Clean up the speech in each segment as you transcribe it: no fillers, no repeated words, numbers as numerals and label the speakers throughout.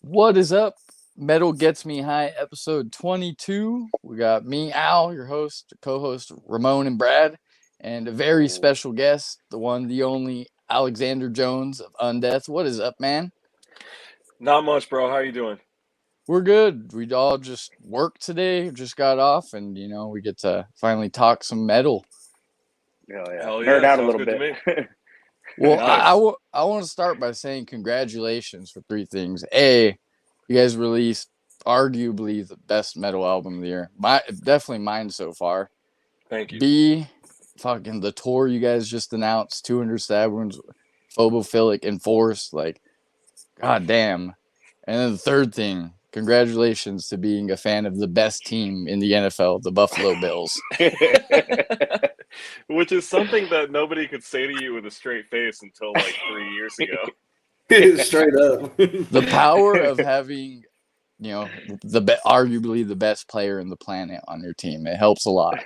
Speaker 1: What is up? Metal Gets Me High, episode 22. We got me, Al, your host, co-host Ramon and Brad, and a very special guest, the one, the only Alexander Jones of Undeath. What is up, man?
Speaker 2: Not much, bro. How you doing?
Speaker 1: We're good. We all just worked today, just got off, and we get to finally talk some metal.
Speaker 3: Oh, yeah.
Speaker 2: Hell
Speaker 3: Nerd
Speaker 2: yeah,
Speaker 3: out a
Speaker 2: sounds
Speaker 3: little
Speaker 2: good to
Speaker 3: bit.
Speaker 2: me.
Speaker 1: Well,
Speaker 2: Nice.
Speaker 1: I want to start by saying congratulations for three things. A, you guys released arguably the best metal album of the year. Definitely mine so far.
Speaker 2: Thank you.
Speaker 1: B, fucking the tour you guys just announced, 200 stab wounds, phobophilic enforced, like, god damn. And then the third thing, congratulations to being a fan of the best team in the NFL, the Buffalo Bills.
Speaker 2: Which is something that nobody could say to you with a straight face until like 3 years ago.
Speaker 4: Straight up.
Speaker 1: The power of having, arguably the best player in the planet on your team. It helps a lot.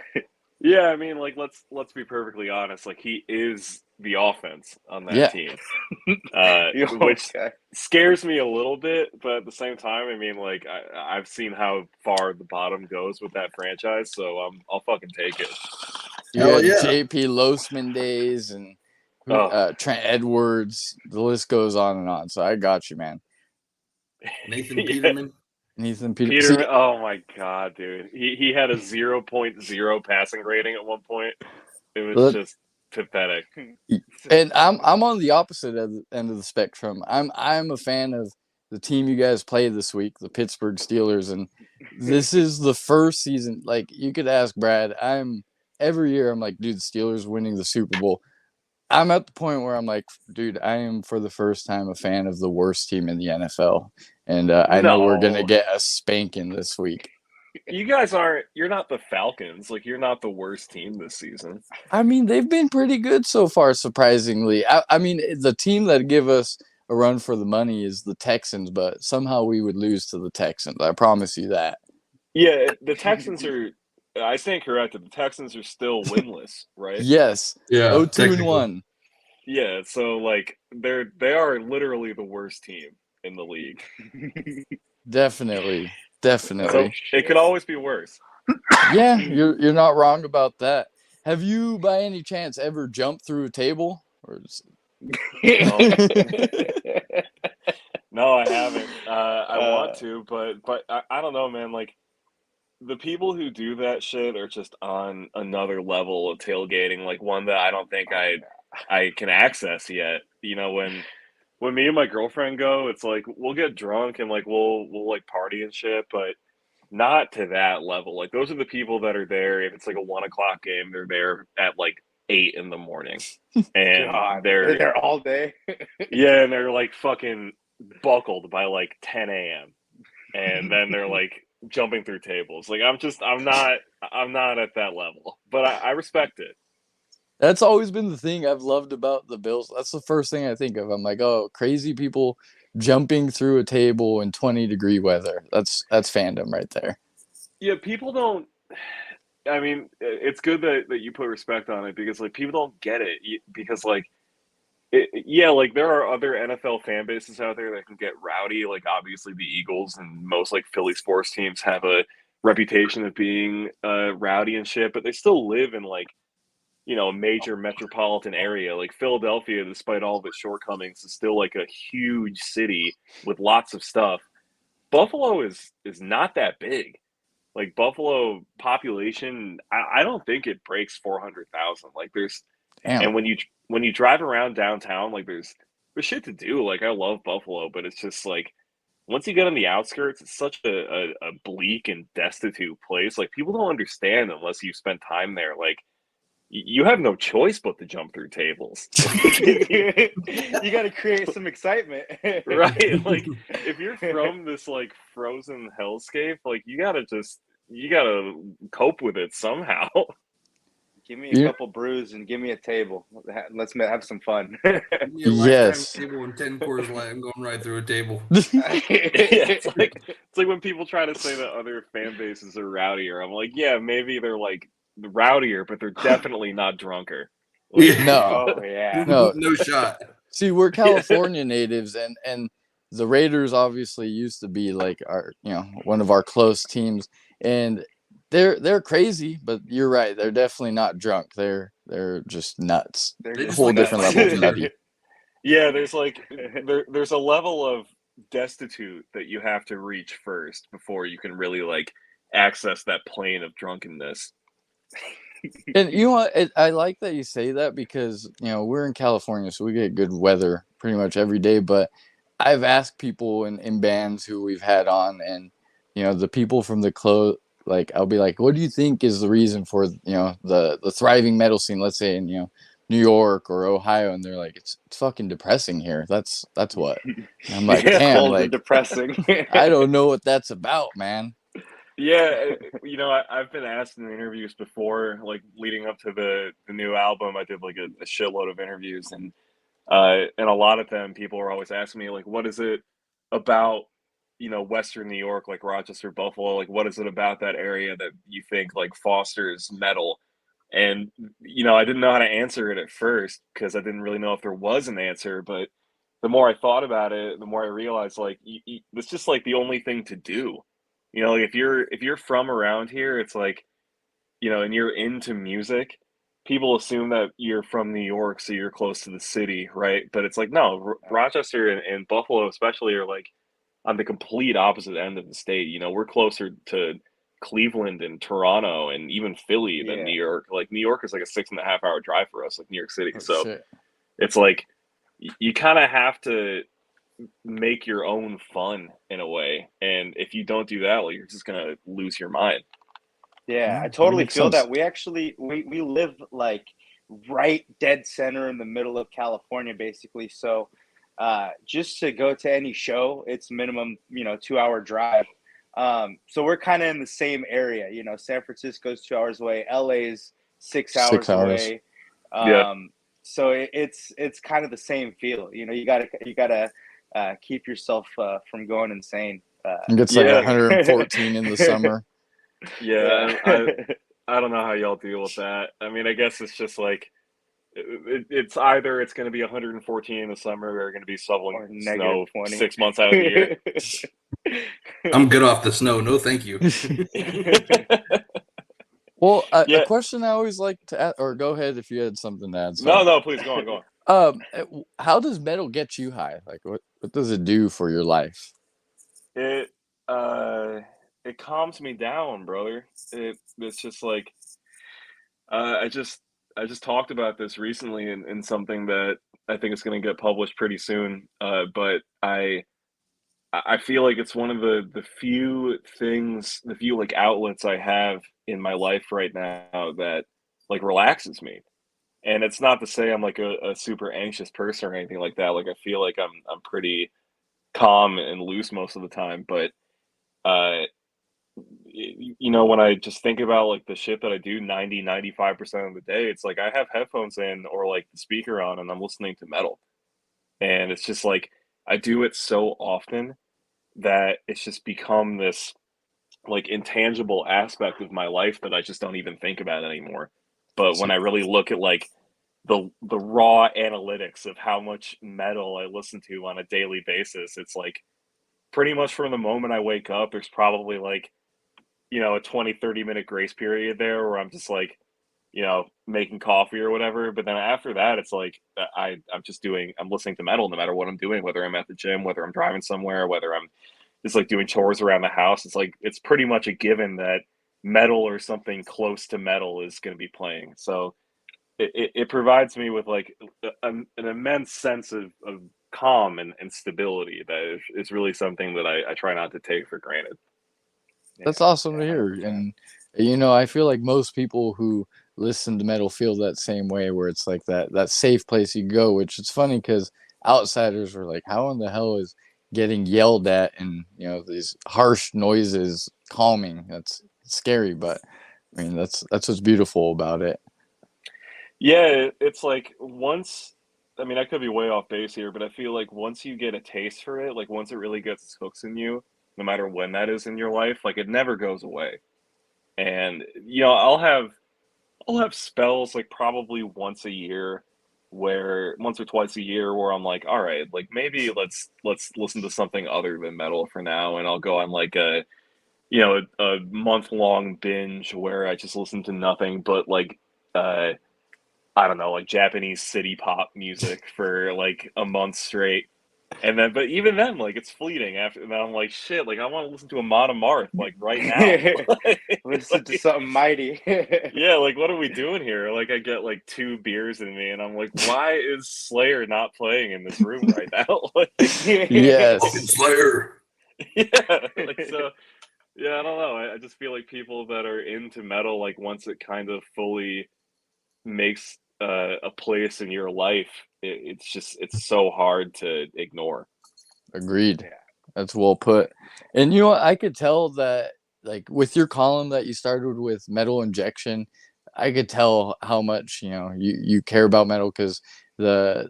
Speaker 2: Yeah, I mean, like let's be perfectly honest. Like he is the offense on that team, which scares me a little bit. But at the same time, I mean, like I've seen how far the bottom goes with that franchise, so I'll fucking take it.
Speaker 1: You got JP Losman days and Trent Edwards. The list goes on and on. So I got you, man.
Speaker 4: Nathan Peterman.
Speaker 2: Peterman. Oh my god, dude. He had a 0.0 passing rating at one point. It was just pathetic.
Speaker 1: And I'm on the opposite end of the spectrum. I'm a fan of the team you guys played this week, the Pittsburgh Steelers, and this is the first season. Like you could ask Brad, every year I'm like, dude, the Steelers winning the Super Bowl. I'm at the point where I'm like, dude, I am for the first time a fan of the worst team in the NFL. And I know we're going to get a spanking this week.
Speaker 2: You guys you're not the Falcons. Like, you're not the worst team this season.
Speaker 1: I mean, they've been pretty good so far, surprisingly. I mean, the team that give us a run for the money is the Texans, but somehow we would lose to the Texans. I promise you that.
Speaker 2: Yeah, the Texans are... I stand corrected. The Texans are still winless, right?
Speaker 1: Yes.
Speaker 4: Yeah.
Speaker 1: 0-2-1.
Speaker 2: Yeah, so like they are literally the worst team in the league.
Speaker 1: Definitely.
Speaker 2: So it could always be worse.
Speaker 1: Yeah, you're not wrong about that. Have you, by any chance, ever jumped through a table?
Speaker 2: No, I haven't. I want to, but I don't know, man. Like, the people who do that shit are just on another level of tailgating, like one that I don't think I can access yet. You know, when me and my girlfriend go, it's like we'll get drunk and like we'll like party and shit, but not to that level. Like those are the people that are there. If it's like a 1 o'clock game, they're there at like 8 in the morning, and they're
Speaker 3: there all day.
Speaker 2: Yeah, and they're like fucking buckled by like 10 a.m. and then they're like jumping through tables. Like I'm not at that level, but I respect it.
Speaker 1: That's always been the thing I've loved about the Bills. That's the first thing I think of. I'm like, oh, crazy people jumping through a table in 20-degree weather. That's fandom right there.
Speaker 2: Yeah, people don't. I mean, it's good that you put respect on it because like people don't get it because like. Like there are other NFL fan bases out there that can get rowdy. Like obviously the Eagles and most like Philly sports teams have a reputation of being rowdy and shit, but they still live in like, you know, a major metropolitan area. Like Philadelphia, despite all of its shortcomings, is still like a huge city with lots of stuff. Buffalo is not that big. Like Buffalo population, I don't think it breaks 400,000. Like there's
Speaker 1: Damn.
Speaker 2: And when you drive around downtown, like there's shit to do. Like I love Buffalo, but it's just like once you get on the outskirts, it's such a bleak and destitute place. Like people don't understand unless you spend time there. Like you have no choice but to jump through tables.
Speaker 3: You got to create some excitement,
Speaker 2: Right? Like if you're from this like frozen hellscape, like you gotta cope with it somehow.
Speaker 3: Give me a couple brews and give me a table. Let's have some fun.
Speaker 1: Yes.
Speaker 4: Table and 10 Coors Light. I'm going right through a table.
Speaker 2: It's like when people try to say that other fan bases are rowdier. I'm like, yeah, maybe they're like rowdier, but they're definitely not drunker.
Speaker 1: No.
Speaker 3: Oh yeah.
Speaker 1: No
Speaker 4: shot.
Speaker 1: See, we're California natives, and the Raiders obviously used to be like our, one of our close teams, and they're crazy, but you're right. They're definitely not drunk. They're just nuts.
Speaker 3: They're
Speaker 4: They
Speaker 1: A
Speaker 4: just
Speaker 3: just
Speaker 1: whole
Speaker 4: like to
Speaker 1: different
Speaker 4: fight
Speaker 1: level of
Speaker 4: each other.
Speaker 1: nutty.
Speaker 2: Yeah, there's like there's a level of destitute that you have to reach first before you can really like access that plane of drunkenness.
Speaker 1: And you know what? I like that you say that because we're in California, so we get good weather pretty much every day. But I've asked people in bands who we've had on, and the people from the like I'll be like, "What do you think is the reason for the thriving metal scene? Let's say in New York or Ohio," and they're like, "It's fucking depressing here. That's what." And I'm like,
Speaker 3: it's
Speaker 2: Yeah.
Speaker 1: "Damn,
Speaker 3: cold and
Speaker 1: like
Speaker 3: depressing.
Speaker 1: I don't know what that's about, man."
Speaker 2: Yeah, I've been asked in interviews before, like leading up to the new album. I did like a shitload of interviews, and a lot of them, people are always asking me like, what is it about, Western New York, like Rochester, Buffalo, like what is it about that area that you think like fosters metal? And I didn't know how to answer it at first because I didn't really know if there was an answer. But the more I thought about it, the more I realized like it's just like the only thing to do. Like if you're from around here, it's like, and you're into music, people assume that you're from New York, so you're close to the city, right? But it's like, no, Rochester and Buffalo especially are like on the complete opposite end of the state. We're closer to Cleveland and Toronto and even Philly than
Speaker 3: Yeah.
Speaker 2: New York. Like New York is like a 6.5 hour drive for us, like New York City.
Speaker 1: Oh
Speaker 2: So
Speaker 1: shit.
Speaker 2: it's like you kind of have to make your own fun in a way, and if you don't do that, like you're just gonna lose your mind.
Speaker 3: Yeah, I
Speaker 1: That
Speaker 3: totally
Speaker 1: makes
Speaker 3: feel
Speaker 1: sense.
Speaker 3: that. We actually we live like right dead center in the middle of California, basically. So just to go to any show, it's minimum, 2 hour drive. So we're kind of in the same area. San Francisco's 2 hours away, LA's six
Speaker 1: 6
Speaker 3: hours
Speaker 1: hours.
Speaker 3: away.
Speaker 2: Yeah.
Speaker 3: So it's kind of the same feel. You gotta keep yourself from going insane.
Speaker 1: It gets like
Speaker 2: Yeah.
Speaker 1: 114 in the summer.
Speaker 2: Yeah,
Speaker 3: Yeah.
Speaker 2: I don't know how y'all deal with that. I mean, I guess it's just like it's either it's going to be 114 in the summer or going to be shoveling
Speaker 3: Or
Speaker 2: snow
Speaker 3: -20.
Speaker 2: 6 months out of the year.
Speaker 4: I'm good off the snow. No, thank you.
Speaker 1: Well, a
Speaker 2: Yeah.
Speaker 1: question I always like to add, or go ahead if you had something to add.
Speaker 2: No,
Speaker 1: Sorry.
Speaker 2: no, please go on, go on.
Speaker 1: How does metal get you high? Like, what does it do for your life?
Speaker 2: It uh it calms me down, brother. It's just like I just talked about this recently in something that I think is going to get published pretty soon. But I feel like it's one of the few things, the few like outlets I have in my life right now that like relaxes me. And it's not to say I'm like a super anxious person or anything like that. Like I feel like I'm pretty calm and loose most of the time. But uh, when I just think about like the shit that I do 95% of the day, it's like I have headphones in or like the speaker on and I'm listening to metal. And it's just like I do it so often that it's just become this like intangible aspect of my life that I just don't even think about anymore. But when
Speaker 1: So,
Speaker 2: I really look at like the raw analytics of how much metal I listen to on a daily basis, it's like pretty much from the moment I wake up, there's probably like, a 20-30 minute grace period there where I'm just like, making coffee or whatever. But then after that, it's like I'm listening to metal no matter what I'm doing, whether I'm at the gym, whether I'm driving somewhere, whether I'm just like doing chores around the house. It's like it's pretty much a given that metal or something close to metal is going to be playing. So it provides me with like an immense sense of calm and stability that is really something that I try not to take for granted.
Speaker 1: that's
Speaker 3: Yeah,
Speaker 1: awesome
Speaker 3: yeah,
Speaker 1: to hear.
Speaker 3: 100%.
Speaker 1: And I feel like most people who listen to metal feel that same way, where it's like that safe place you go. Which it's funny because outsiders are like, "How in the hell is getting yelled at and these harsh noises calming?" That's scary, but I mean that's what's beautiful about it.
Speaker 2: Yeah, it's like once, I mean, I could be way off base here, but I feel like once you get a taste for it, like once it really gets its hooks in you, no matter when that is in your life, like it never goes away. And I'll have spells like probably once a year where once or twice a year where I'm like, all right, like maybe let's listen to something other than metal for now, and I'll go on like a month long binge where I just listen to nothing but like uh I don't know, like Japanese city pop music for like a month straight. And then, but even then, like it's fleeting after. And I'm like, shit, like I want to listen to Amon Amarth like right now.
Speaker 3: Listen to something mighty.
Speaker 2: Yeah, like what are we doing here? Like I get like 2 beers in me, and I'm like, why is Slayer not playing in this room right now? Like,
Speaker 4: Fucking
Speaker 1: Yes.
Speaker 4: Slayer.
Speaker 2: yeah, like so. Yeah, I don't know. I just feel like people that are into metal, like once it kind of fully makes a place in your life, it's so hard to ignore.
Speaker 1: Agreed.
Speaker 3: Yeah.
Speaker 1: That's well put. And you know what? I could tell that, like, with your column that you started with metal injection, I could tell how much you care about metal, because the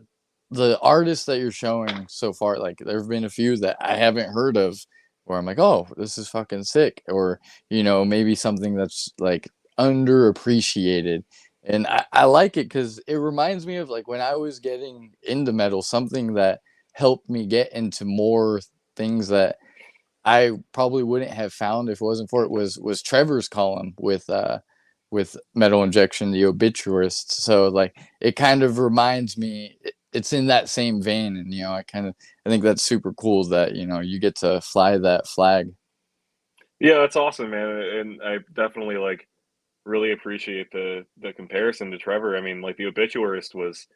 Speaker 1: the artists that you're showing so far, like, there have been a few that I haven't heard of, where I'm like, oh, this is fucking sick, or maybe something that's like underappreciated. And I like it because it reminds me of like when I was getting into metal, something that helped me get into more things that I probably wouldn't have found if it wasn't for it, was Trevor's column with Metal Injection, the obituarist. So like it kind of reminds me, it's in that same vein, and I think that's super cool that you get to fly that flag.
Speaker 2: Yeah, that's awesome, man. And I definitely like really appreciate the comparison to Trevor. I mean, like the obituarist was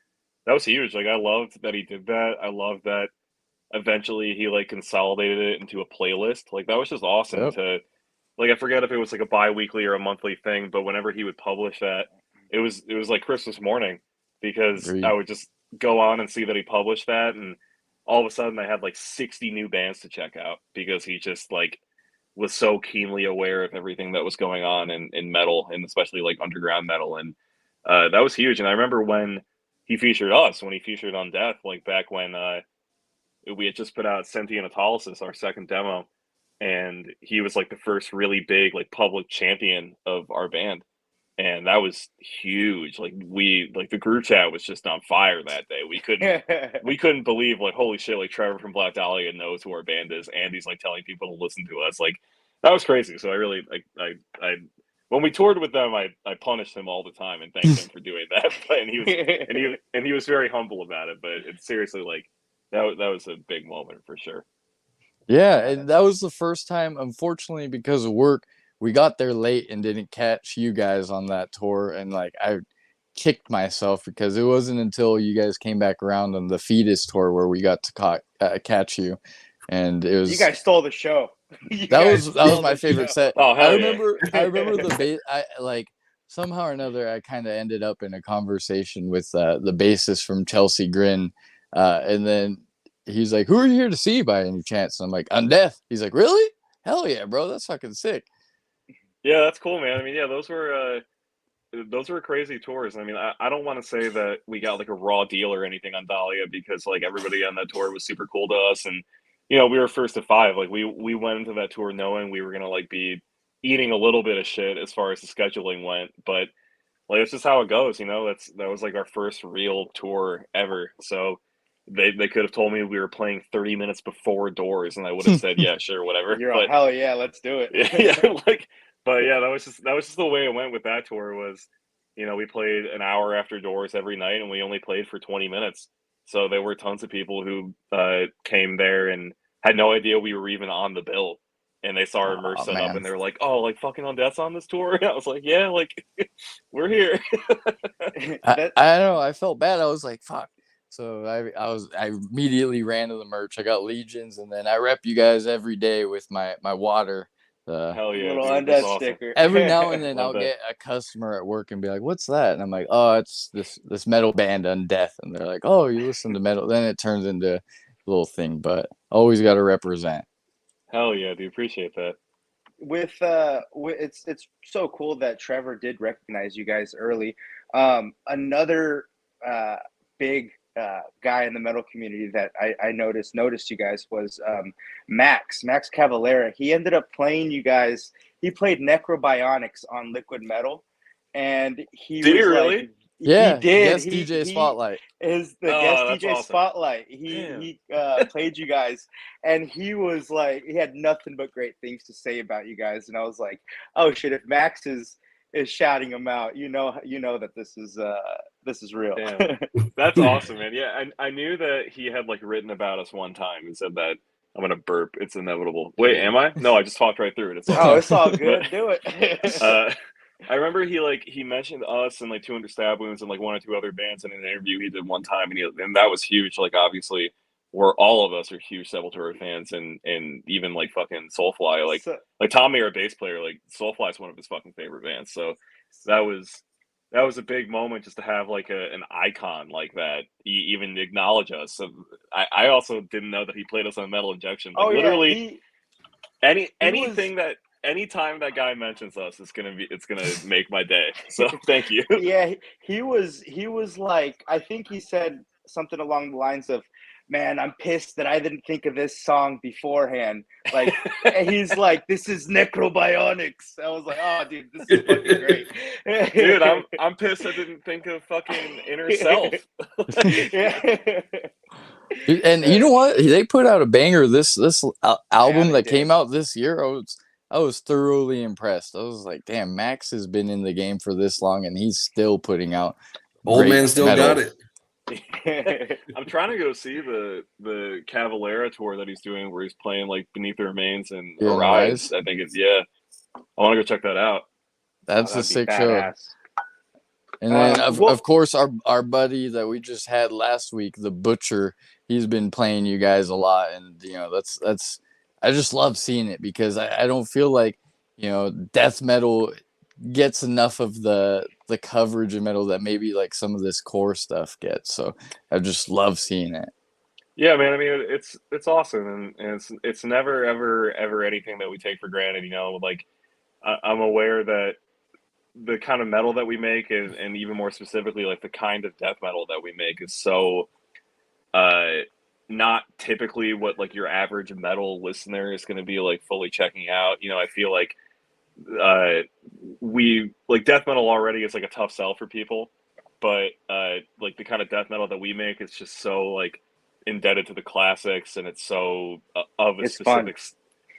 Speaker 2: huge. Like I loved that he did that. I loved that eventually he like consolidated it into a playlist. Like that was just awesome
Speaker 1: Yep,
Speaker 2: to like I forget if it was like a bi-weekly or a monthly thing, but whenever he would publish that, it was like Christmas morning because I
Speaker 1: agreed.
Speaker 2: would just go on and see that he published that, and all of a sudden I had like 60 new bands to check out because he just like was so keenly aware of everything that was going on in metal, and especially like underground metal. And that was huge. And I remember when he featured us, when he featured Undeath, like back when we had just put out Sentient Autolysis, our second demo, and he was like the first really big like public champion of our band, and that was huge. Like the group chat was just on fire that day. We couldn't believe, like, holy shit, like Trevor from Black Dahlia knows who our band is, and he's like telling people to listen to us. Like that was crazy. So I really like I when we toured with them, I punished him all the time and thanked him for doing that. And he was very humble about it. But it's seriously like that was a big moment for sure.
Speaker 1: Yeah,
Speaker 3: Yeah,
Speaker 1: and that was the first time, unfortunately, because of work, we got there late and didn't catch you guys on that tour. And like, I kicked myself because it wasn't until you guys came back around on the Fetus tour where we got to catch you. And it
Speaker 3: you
Speaker 1: was
Speaker 3: guys stole the show. You
Speaker 1: that
Speaker 3: guys
Speaker 1: was that was
Speaker 3: stole
Speaker 1: my
Speaker 3: the
Speaker 1: favorite
Speaker 3: show.
Speaker 1: set.
Speaker 2: Oh
Speaker 1: I
Speaker 2: hell yeah!
Speaker 1: remember the bass. I like somehow or another I kind of ended up in a conversation with the bassist from Chelsea Grin, and then he's like, "Who are you here to see by any chance?" And I'm like, "Undeath." He's like, "Really? Hell yeah, bro! That's fucking sick."
Speaker 2: Yeah, that's cool, man. I mean, yeah, those were crazy tours. I mean, I don't want to say that we got like a raw deal or anything on Dahlia because like everybody on that tour was super cool to us, and we were first to five. Like we went into that tour knowing we were gonna like be eating a little bit of shit as far as the scheduling went, but like it's just how it goes. That was like our first real tour ever. So they could have told me we were playing 30 minutes before doors, and I would have said yeah, sure, whatever.
Speaker 3: You're all
Speaker 2: But
Speaker 3: hell yeah, let's do it.
Speaker 2: yeah, like, but yeah, that was just the way it went with that tour. Was we played an hour after doors every night, and we only played for 20 minutes. So there were tons of people who came there and had no idea we were even on the bill, and they saw our merch
Speaker 1: Oh
Speaker 2: set up,
Speaker 1: man,
Speaker 2: and they were like, "Oh, like fucking Undeath's on this tour." And I was like, "Yeah, like we're here."
Speaker 3: That
Speaker 1: I don't know. I felt bad. I was like, "Fuck." So I immediately ran to the merch. I got legions, and then I rep you guys every day with my water. Uh,
Speaker 2: Hell yeah,
Speaker 3: little
Speaker 2: dude, that's
Speaker 3: undead
Speaker 2: awesome.
Speaker 3: sticker.
Speaker 1: every now and then
Speaker 2: Love
Speaker 1: I'll
Speaker 2: that.
Speaker 1: get a customer at work and be like, "What's that?" And I'm like, "Oh, it's this metal band Undeath." And they're like, "Oh, you listen to metal?" Then it turns into a little thing, but always got to represent.
Speaker 2: Hell yeah, dude, appreciate that.
Speaker 3: It's so cool that Trevor did recognize you guys early. Another big guy in the metal community that I noticed you guys was Max Cavalera. He ended up playing you guys. He played Necrobionics on Liquid Metal, and he
Speaker 2: Did he
Speaker 3: was like,
Speaker 2: really?
Speaker 1: Yeah,
Speaker 3: did.
Speaker 1: guest DJ Spotlight.
Speaker 3: Is the guest
Speaker 2: That's
Speaker 3: DJ
Speaker 2: awesome.
Speaker 3: Spotlight.
Speaker 2: Damn.
Speaker 3: He played you guys, and he was like, he had nothing but great things to say about you guys, and I was like, oh shit, if Max is shouting him out, you know that this is real.
Speaker 2: Damn. That's awesome, man. Yeah, I knew that he had like written about us one time and said that I'm gonna burp. It's inevitable. Wait, am I? No, I just talked right through it. It's all
Speaker 3: Oh,
Speaker 2: good.
Speaker 3: it's all good.
Speaker 2: But,
Speaker 3: Do it.
Speaker 2: I remember he mentioned us and like 200 Stab Wounds and like one or two other bands in an interview he did one time, and that was huge. Like obviously, all of us are huge Sepultura fans, and even like fucking Soulfly, like Tommy, our bass player, like Soulfly is one of his fucking favorite bands. So that was a big moment just to have like an icon like that even acknowledge us. So I also didn't know that he played us on Metal Injection. Like literally anytime that guy mentions us, it's gonna make my day. So thank you.
Speaker 3: Yeah, he was like, I think he said something along the lines of, man, I'm pissed that I didn't think of this song beforehand. Like, he's like, this is Necrobionics. I was like, oh, dude, this is fucking great.
Speaker 2: Dude, I'm pissed I didn't think of fucking Inner Self.
Speaker 1: And you know what? They put out a banger. This album that came out this year. I was thoroughly impressed. I was like, damn, Max has been in the game for this long, and he's still putting out.
Speaker 4: Old man still
Speaker 1: metal.
Speaker 4: got it.
Speaker 2: I'm trying to go see the Cavalera tour that he's doing, where he's playing like Beneath the Remains and Arise. I think it's I want to go check that out.
Speaker 1: That's a sick show. And then of course our buddy that we just had last week, the Butcher, he's been playing you guys a lot, and that's I just love seeing it because I don't feel like death metal gets enough of the coverage of metal that maybe like some of this core stuff gets. So I just love seeing it.
Speaker 2: Yeah, man. I mean, it's awesome, and it's never ever anything that we take for granted. Like I'm aware that the kind of metal that we make, and even more specifically, like the kind of death metal that we make, is so not typically what like your average metal listener is going to be like fully checking out. I feel like we like death metal already is like a tough sell for people, but like the kind of death metal that we make is just so like indebted to the classics, and it's so of a specific.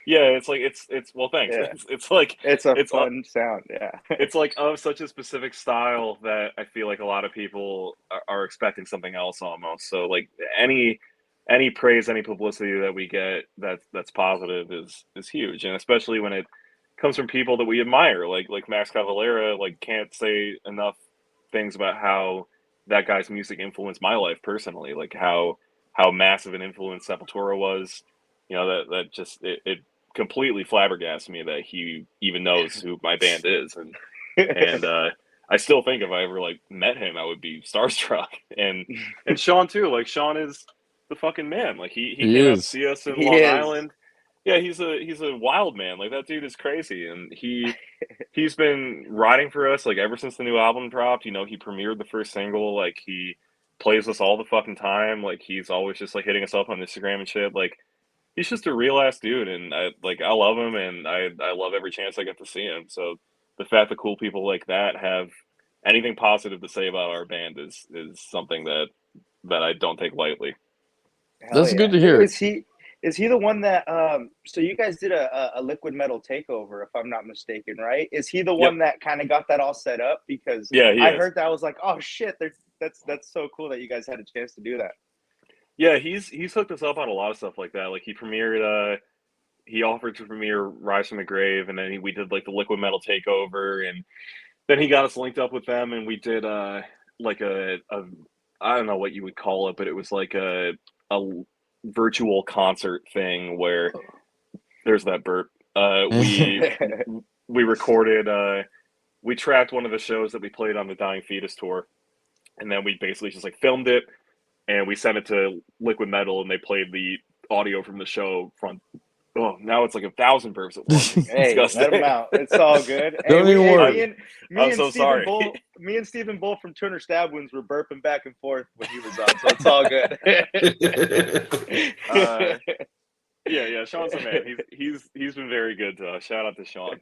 Speaker 2: Yeah, it's like it's well, thanks.
Speaker 3: Yeah.
Speaker 2: It's like
Speaker 3: it's fun sound. Yeah,
Speaker 2: it's like of such a specific style that I feel like a lot of people are expecting something else almost. So like any praise, any publicity that we get that's positive is huge, and especially when it comes from people that we admire, like Max Cavalera. Like can't say enough things about how that guy's music influenced my life personally. Like how massive an influence Sepultura was. That just it completely flabbergasted me that he even knows who my band is, and I still think if I ever like met him, I would be starstruck. And Sean too. Like Sean is the fucking man. Like he came out to see us in Long Island. Yeah, he's a wild man. Like that dude is crazy, and he's been riding for us like ever since the new album dropped. He premiered the first single. Like he plays us all the fucking time. Like he's always just like hitting us up on Instagram and shit. Like he's just a real ass dude, and I love him, and I love every chance I get to see him. So the fact that cool people like that have anything positive to say about our band is something that I don't take lightly.
Speaker 1: That's good to hear.
Speaker 3: Is he the one that so you guys did a liquid metal takeover, if I'm not mistaken, right? Is he the one that kind of got that all set up? Because I heard that, I was like, oh shit, that's so cool that you guys had a chance to do that.
Speaker 2: Yeah, he's hooked us up on a lot of stuff like that. Like he offered to premiere Rise from the Grave, and then we did like the liquid metal takeover, and then he got us linked up with them, and we did like a I don't know what you would call it, but it was like a virtual concert thing where there's that burp. We recorded we tracked one of the shows that we played on the Dying Fetus tour, and then we basically just like filmed it, and we sent it to Liquid Metal, and they played the audio from the show front. Oh, now it's like 1,000 burps at once.
Speaker 3: Hey, let them out. It's all good.
Speaker 1: Don't even worry.
Speaker 2: I'm so sorry.
Speaker 3: Me and Stephen Bull from Turner Stab Wounds were burping back and forth when he was on, so it's all good.
Speaker 2: Yeah, Sean's a man. He's been very good to us. Shout out to Sean.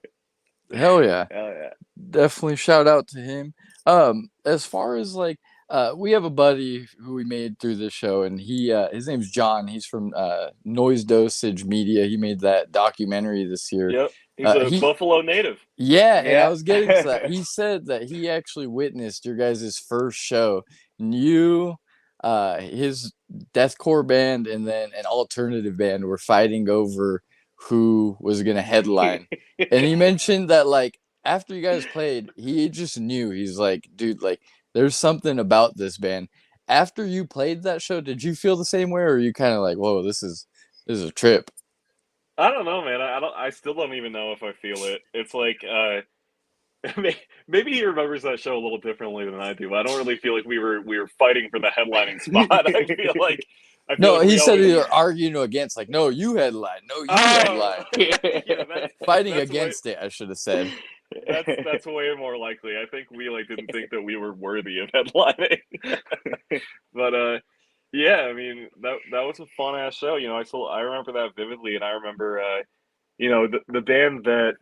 Speaker 1: Hell yeah.
Speaker 3: Hell yeah.
Speaker 1: Definitely shout out to him. As far as like we have a buddy who we made through this show, and his name's John. He's from Noise Dosage Media. He made that documentary this year.
Speaker 2: Yep. He's a
Speaker 1: He
Speaker 2: Buffalo native.
Speaker 1: Yeah, and I
Speaker 3: Yeah.
Speaker 1: was getting to that. He said that he actually witnessed your guys' first show. And you, his deathcore band, and then an alternative band were fighting over who was gonna headline. And he mentioned that like after you guys played, he just knew. He's like, dude, like there's something about this band. After you played that show, did you feel the same way, or are you kind of like, whoa, this is a trip?
Speaker 2: I don't know, man. I still don't even know if I feel it. It's like maybe he remembers that show a little differently than I do. But I don't really feel like we were fighting for the headlining spot. I feel
Speaker 1: No,
Speaker 2: like
Speaker 1: he
Speaker 2: we
Speaker 1: said
Speaker 2: always.
Speaker 1: they were arguing against, like, no, you headline, no, you
Speaker 2: Oh,
Speaker 1: headline.
Speaker 2: yeah,
Speaker 1: Fighting
Speaker 2: that's way,
Speaker 1: against it, I should have said.
Speaker 2: that's way more likely. I think we like didn't think that we were worthy of headlining. But yeah, I mean that was a fun ass show. I remember that vividly, and I remember the band that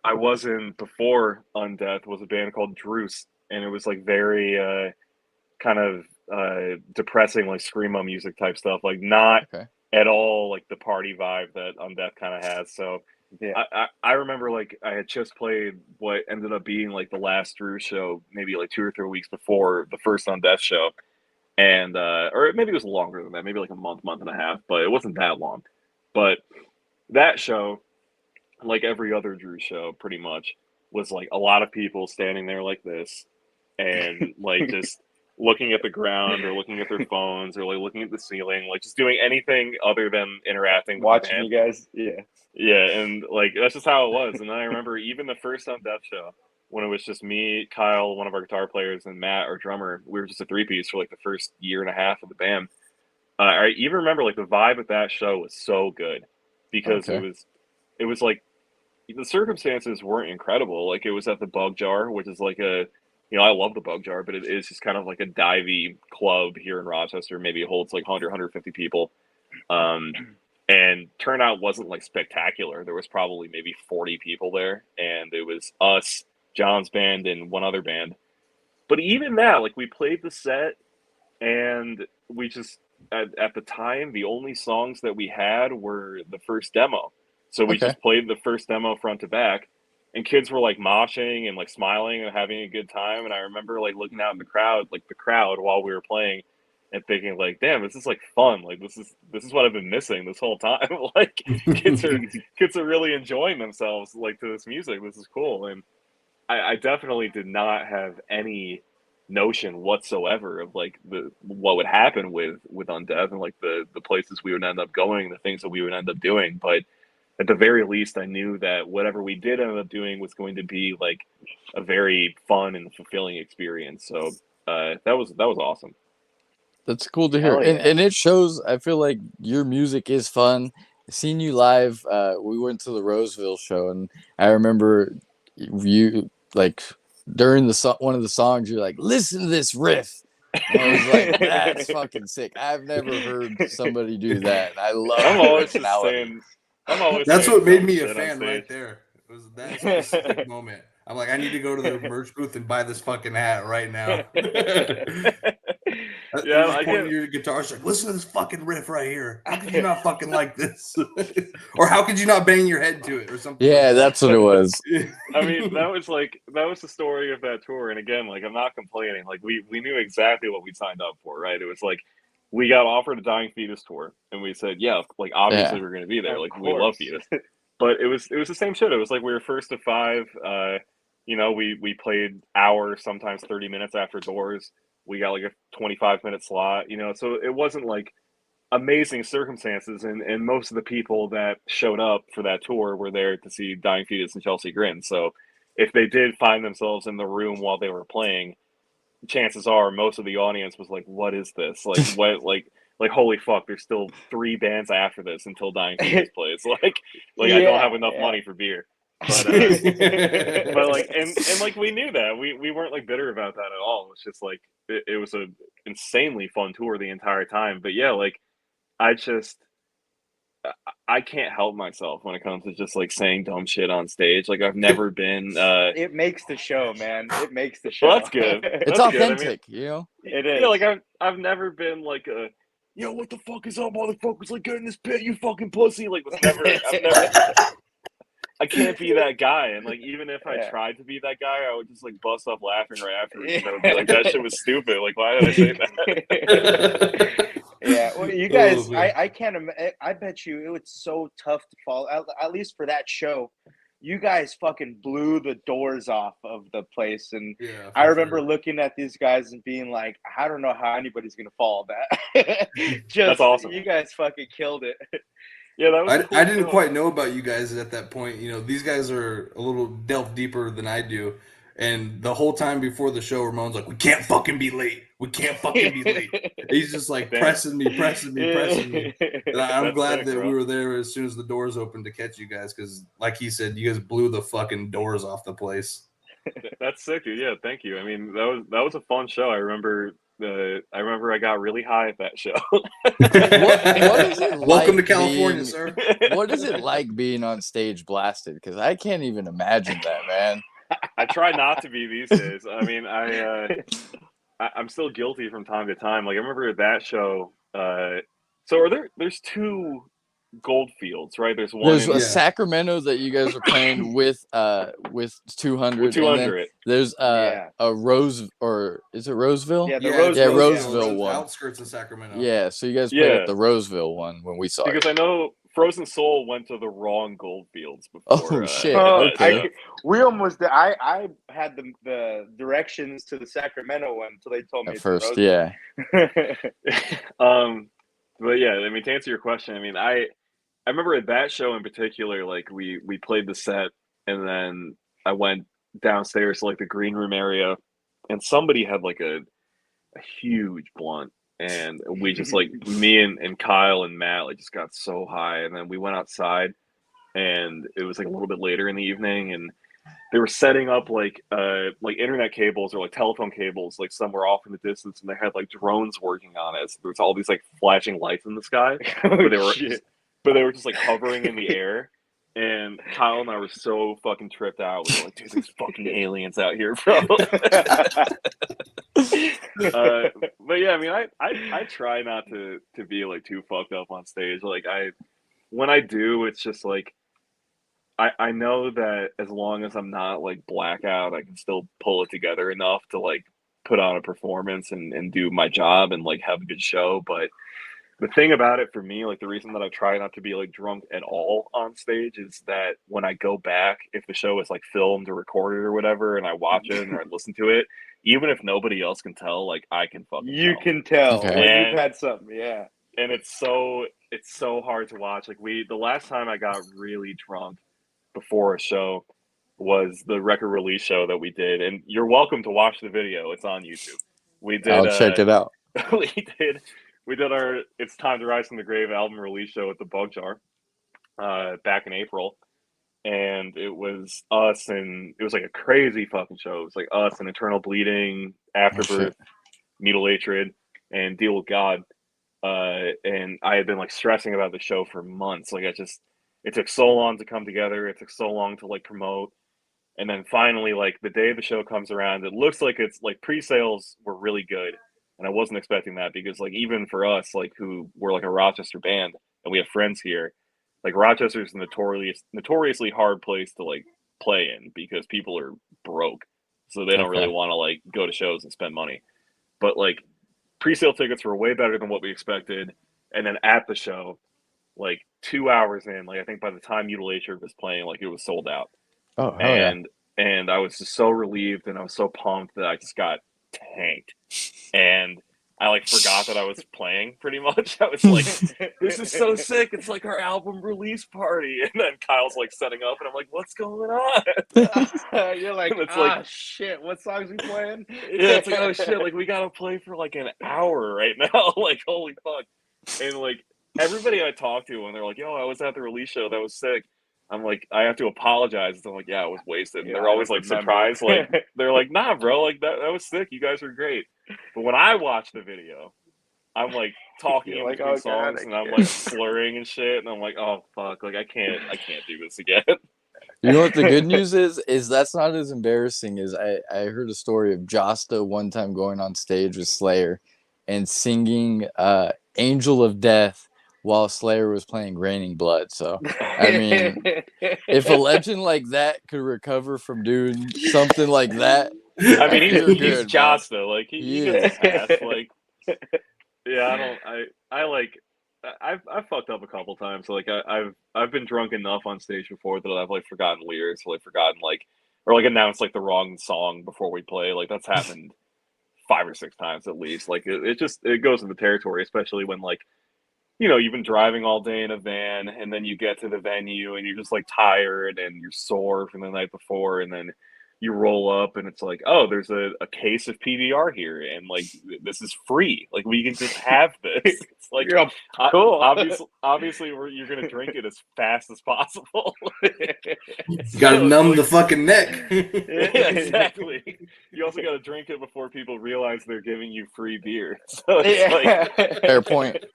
Speaker 2: I was in before Undeath was a band called Druce, and it was like very kind of depressing, like screamo music type stuff, like not
Speaker 1: Okay.
Speaker 2: at all like the party vibe that Undeath kind of has. So
Speaker 3: Yeah.
Speaker 2: I remember like I had just played what ended up being like the last Druce show, maybe like 2 or 3 weeks before the first Undeath show, and or maybe it was longer than that, maybe like a month and a half, but it wasn't that long. But that show, like every other Drew show, pretty much, was like a lot of people standing there like this, and like just looking at the ground or looking at their phones or like looking at the ceiling, like just doing anything other than interacting with the
Speaker 3: Watching
Speaker 2: band.
Speaker 3: you guys. Yeah.
Speaker 2: Yeah, and like that's just how it was. And then I remember even the first Undeath show when it was just me, Kyle, one of our guitar players, and Matt, our drummer. We were just a three-piece for like the first year and a half of the band. I even remember like the vibe at that show was so good because
Speaker 1: Okay.
Speaker 2: it was like the circumstances weren't incredible. Like it was at the Bug Jar, which is like I love the Bug Jar, but it is just kind of like a divey club here in Rochester. Maybe it holds like 150 people. And turnout wasn't like spectacular. There was probably maybe 40 people there, and it was us, John's band, and one other band. But even that, like we played the set, and we just at the time the only songs that we had were the first demo, so we
Speaker 1: Okay.
Speaker 2: just played the first demo front to back, and kids were like moshing and like smiling and having a good time. And I remember like looking out in the crowd while we were playing, and thinking like, damn, this is like fun. Like this is what I've been missing this whole time. Like kids are really enjoying themselves like to this music. This is cool. And I definitely did not have any notion whatsoever of like what would happen with Undeath and like the places we would end up going, the things that we would end up doing. But at the very least, I knew that whatever we did end up doing was going to be like a very fun and fulfilling experience. So that was awesome.
Speaker 1: That's cool to hear.
Speaker 3: Hell yeah.
Speaker 1: And it shows, I feel like your music is fun. Seeing you live, we went to the Roseville show, and I remember you like during one of the songs, you're like, listen to this riff. And I was like, that's fucking sick. I've never heard somebody do that. And I love
Speaker 2: I'm
Speaker 1: the
Speaker 2: always just
Speaker 1: originality.
Speaker 2: saying. I'm always
Speaker 4: That's
Speaker 2: saying
Speaker 4: what made
Speaker 2: dumb
Speaker 4: me a
Speaker 2: shit on
Speaker 4: fan right
Speaker 2: stage.
Speaker 4: there. It was that specific moment. I'm like, I need to go to the merch booth and buy this fucking hat right now.
Speaker 2: Yeah,
Speaker 4: You're just
Speaker 2: I
Speaker 4: pointing
Speaker 2: get.
Speaker 4: your guitar, it's like, listen to this fucking riff right here. How could you not fucking like this? Or how could you not bang your head to it or something?
Speaker 1: Yeah,
Speaker 4: like
Speaker 1: that's what it was.
Speaker 2: I mean, that was the story of that tour. And again, like I'm not complaining. Like we knew exactly what we signed up for, right? It was like we got offered a Dying Fetus tour, and we said, yeah, like obviously
Speaker 1: Yeah.
Speaker 2: we're going to be there.
Speaker 3: Of
Speaker 2: Like we love
Speaker 3: course.
Speaker 2: Fetus, but it was the same shit. It was like we were first to five. We played hour, sometimes 30 minutes after doors. We got like a 25-minute slot. So it wasn't like amazing circumstances, and most of the people that showed up for that tour were there to see Dying Fetus and Chelsea Grin. So if they did find themselves in the room while they were playing, chances are most of the audience was like, "What is this? Like what? Like holy fuck! There's still 3 bands after this until Dying Fetus plays. Like I don't have enough money for beer." But like and like we knew that we weren't like bitter about that at all. It's just like it was a insanely fun tour the entire time. But yeah, like I just I can't help myself when it comes to just like saying dumb shit on stage. Like I've never been.
Speaker 3: It makes the show, man. It makes the show.
Speaker 2: Well, that's good.
Speaker 1: It's
Speaker 2: That's good. I mean,
Speaker 1: authentic, you know.
Speaker 3: It is.
Speaker 2: yeah, like I've never been like a, yo, what the fuck is up, motherfuckers? Like get in this pit, you fucking pussy. Like was never. I've never. I can't be that guy, and like even if I
Speaker 3: Yeah.
Speaker 2: tried to be that guy, I would just like bust up laughing right afterwards. And I would be like, that shit was stupid. Like why did I say that?
Speaker 3: Yeah, well, you guys,
Speaker 4: man.
Speaker 3: I can't. I bet you it was so tough to follow. At least for that show, you guys fucking blew the doors off of the place, and
Speaker 4: Yeah,
Speaker 3: I
Speaker 4: for
Speaker 3: remember
Speaker 4: sure.
Speaker 3: looking at these guys and being like, I don't know how anybody's gonna follow that. Just
Speaker 2: That's awesome.
Speaker 3: you guys fucking killed it.
Speaker 2: Yeah, that was. A cool
Speaker 4: I didn't
Speaker 2: show.
Speaker 4: quite know about you guys at that point. You know, these guys are a little delved deeper than I do. And the whole time before the show, Ramon's like, "We can't fucking be late. We can't fucking be late." He's just like
Speaker 2: Damn.
Speaker 4: pressing me. And I'm
Speaker 2: That's
Speaker 4: glad
Speaker 2: sick,
Speaker 4: that
Speaker 2: bro.
Speaker 4: we were there as soon as the doors opened to catch you guys, because, like he said, you guys blew the fucking doors off the place.
Speaker 2: That's sick, dude. Yeah, thank you. I mean, that was a fun show. I remember I got really high at that show.
Speaker 1: What is it like?
Speaker 4: Welcome to California,
Speaker 1: being,
Speaker 4: sir.
Speaker 1: What is it like being on stage blasted? Because I can't even imagine that, man.
Speaker 2: I try not to be these days. I mean, I'm still guilty from time to time. Like I remember at that show. So there's two gold fields, right? There's one
Speaker 1: There's
Speaker 2: in
Speaker 1: a Sacramento that you guys are playing with 200.
Speaker 2: 200.
Speaker 1: There's
Speaker 3: Yeah.
Speaker 1: a Rose, or is it Roseville?
Speaker 3: Yeah, the
Speaker 1: Roseville one.
Speaker 4: Outskirts of Sacramento.
Speaker 1: Yeah, so you guys played
Speaker 2: Yeah.
Speaker 1: at the Roseville one when we saw
Speaker 2: Because
Speaker 1: it.
Speaker 2: I know Frozen Soul went to the wrong gold fields before.
Speaker 1: Oh, shit.
Speaker 2: that
Speaker 1: Okay.
Speaker 2: show.
Speaker 3: We almost. I had the directions to the Sacramento one until they told me
Speaker 1: At
Speaker 3: it's
Speaker 1: first,
Speaker 3: in
Speaker 1: yeah.
Speaker 3: Roseville.
Speaker 2: But yeah, I mean, to answer your question, I mean, I remember at that show in particular, like we played the set, and then I went downstairs to like the green room area, and somebody had like a huge blunt, and we just like me and Kyle and Matt like just got so high, and then we went outside, and it was like a little bit later in the evening, and they were setting up like internet cables or like telephone cables like somewhere off in the distance, and they had like drones working on it. So there was all these like flashing lights in the sky, but they were just like hovering in the air. And Kyle and I were so fucking tripped out. We were like, dude, there's fucking aliens out here, bro. But yeah, I mean, I try not to be like too fucked up on stage. Like when I do, it's just like I know that as long as I'm not like blackout, I can still pull it together enough to like put on a performance and do my job and like have a good show. But the thing about it for me, like the reason that I try not to be like drunk at all on stage is that when I go back, if the show is like filmed or recorded or whatever, and I watch it or I listen to it, even if nobody else can tell, like I can fucking
Speaker 3: You
Speaker 2: tell.
Speaker 3: can tell
Speaker 1: Okay.
Speaker 3: when
Speaker 2: And-
Speaker 3: you've had something. Yeah.
Speaker 2: And it's so hard to watch. Like the last time I got really drunk before a show was the record release show that we did, and you're welcome to watch the video. It's on YouTube. We did.
Speaker 1: I'll check it out.
Speaker 2: We did our "It's Time to Rise from the Grave" album release show at the Bug Jar back in April, and it was us, and it was like a crazy fucking show. It was like us and Eternal Bleeding, Afterbirth, Mutil Hatred, and Deal with God. And I had been like stressing about the show for months. Like it took so long to come together. It took so long to like promote. And then finally, like the day the show comes around, it looks like it's like pre-sales were really good. And I wasn't expecting that because like even for us, like who were like a Rochester band and we have friends here, like Rochester's a notoriously hard place to like play in because people are broke. So they don't really want to like go to shows and spend money. But like pre-sale tickets were way better than what we expected. And then at the show, like 2 hours in, like I think by the time Mutilation was playing, like it was sold out.
Speaker 1: Oh, hell yeah.
Speaker 2: And I was just so relieved and I was so pumped that I just got tanked. And I like forgot that I was playing pretty much. I was like, this is so sick. It's like our album release party. And then Kyle's like setting up and I'm like, what's going on?
Speaker 3: You're like,
Speaker 2: It's
Speaker 3: like, shit, what songs we playing?
Speaker 2: Yeah, it's like, oh shit, like we gotta play for like an hour right now. Like, holy fuck. And like everybody I talk to when they're like, yo, I was at the release show, that was sick. I'm like, I have to apologize. I'm like, yeah, I was wasted. And
Speaker 3: Yeah,
Speaker 2: they're always like surprised. Like they're like, nah, bro, like that was sick. You guys were great. But when I watch the video, I'm like talking
Speaker 3: You're
Speaker 2: in
Speaker 3: like,
Speaker 2: between
Speaker 3: oh, God,
Speaker 2: songs,
Speaker 3: I
Speaker 2: and I'm
Speaker 3: can't.
Speaker 2: like slurring and shit, and I'm like, oh fuck, like I can't do this again.
Speaker 1: You know what the good news is? Is that's not as embarrassing as I heard a story of Josta one time going on stage with Slayer and singing Angel of Death while Slayer was playing Raining Blood. So, I mean, if a legend like that could recover from doing something like that,
Speaker 2: I mean,
Speaker 1: you're
Speaker 2: he's
Speaker 1: good, man.
Speaker 2: Josta, like he
Speaker 1: He
Speaker 2: gets a
Speaker 1: is.
Speaker 2: pass. Like, yeah, I like, I've fucked up a couple times. So like, I've been drunk enough on stage before that I've like forgotten lyrics, or like forgotten like, or like announced like the wrong song before we play. Like that's happened 5 or 6 times at least. Like it just it goes with the territory, especially when like you've been driving all day in a van, and then you get to the venue and you're just like tired and you're sore from the night before, and then you roll up and it's like, oh, there's a case of PBR here, and like this is free. Like we can just have this. It's like
Speaker 3: You're cool.
Speaker 2: obviously you're gonna drink it as fast as possible.
Speaker 4: You gotta
Speaker 2: So it's
Speaker 4: numb
Speaker 2: like,
Speaker 4: the fucking neck.
Speaker 2: yeah, exactly. You also got to drink it before people realize they're giving you free beer. So it's like,
Speaker 1: Fair point.